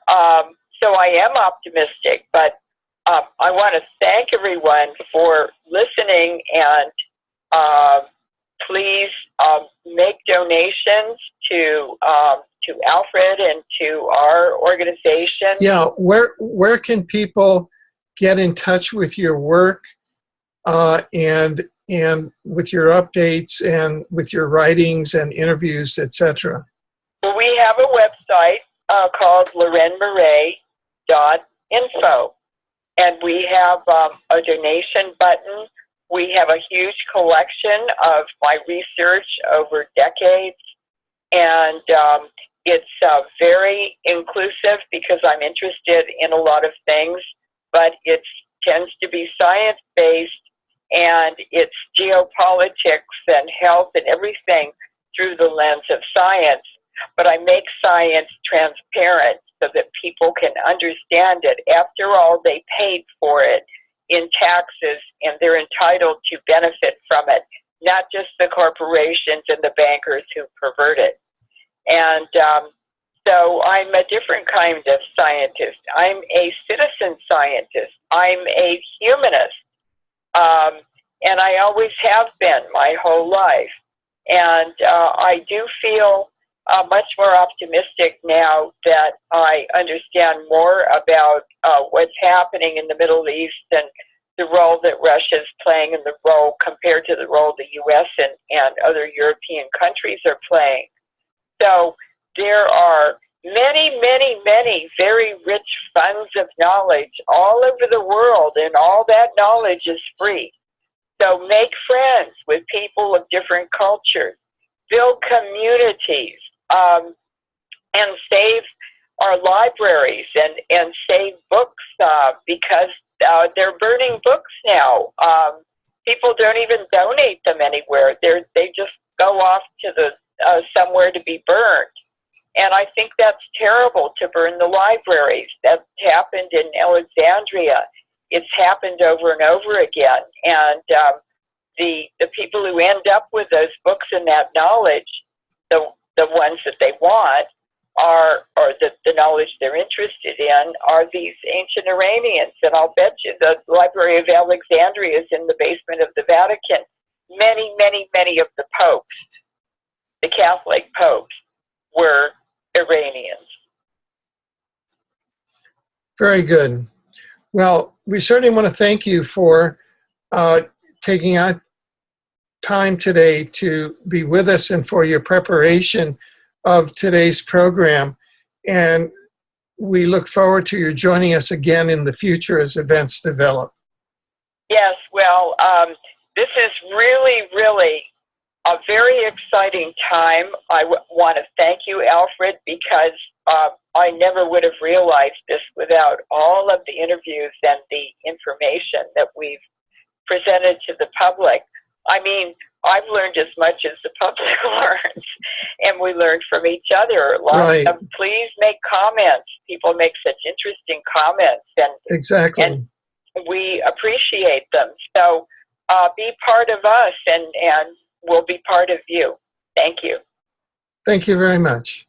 [SPEAKER 2] I am optimistic, but I want to thank everyone for listening, and please make donations to Alfred and to our organization.
[SPEAKER 1] Yeah, where can people get in touch with your work and with your updates and with your writings and interviews, etc.?
[SPEAKER 2] Well, we have a website called LeurenMoret.info, and we have a donation button. We have a huge collection of my research over decades, and it's very inclusive because I'm interested in a lot of things, but it tends to be science-based, and it's geopolitics and health and everything through the lens of science. But I make science transparent so that people can understand it. After all, they paid for it in taxes, and they're entitled to benefit from it, not just the corporations and the bankers who pervert it. And So I'm a different kind of scientist. I'm a citizen scientist. I'm a humanist. And I always have been my whole life. And I do feel much more optimistic now that I understand more about what's happening in the Middle East and the role that Russia is playing and the role compared to the role the U.S. and other European countries are playing. So there are many, many, many very rich funds of knowledge all over the world, and all that knowledge is free. So make friends with people of different cultures, build communities, and save our libraries and save books because they're burning books now. People don't even donate them anywhere. They just go off to the somewhere to be burned. And I think that's terrible, to burn the libraries. That happened in Alexandria. It's happened over and over again. And the people who end up with those books and that knowledge, the ones that they want, or the knowledge they're interested in, are these ancient Iranians. And I'll bet you the Library of Alexandria is in the basement of the Vatican. Many, many, many of the popes, the Catholic popes, were Iranians.
[SPEAKER 1] Very good. Well, we certainly want to thank you for taking out time today to be with us and for your preparation of today's program. And we look forward to you joining us again in the future as events develop.
[SPEAKER 2] Yes, well, this is really, really a very exciting time. I want to thank you, Alfred, because I never would have realized this without all of the interviews and the information that we've presented to the public. I mean, I've learned as much as the public learns, and we learn from each other.
[SPEAKER 1] Right.
[SPEAKER 2] Please make comments. People make such interesting comments, and
[SPEAKER 1] exactly.
[SPEAKER 2] And we appreciate them. So be part of us, and we'll be part of you. Thank you.
[SPEAKER 1] Thank you very much.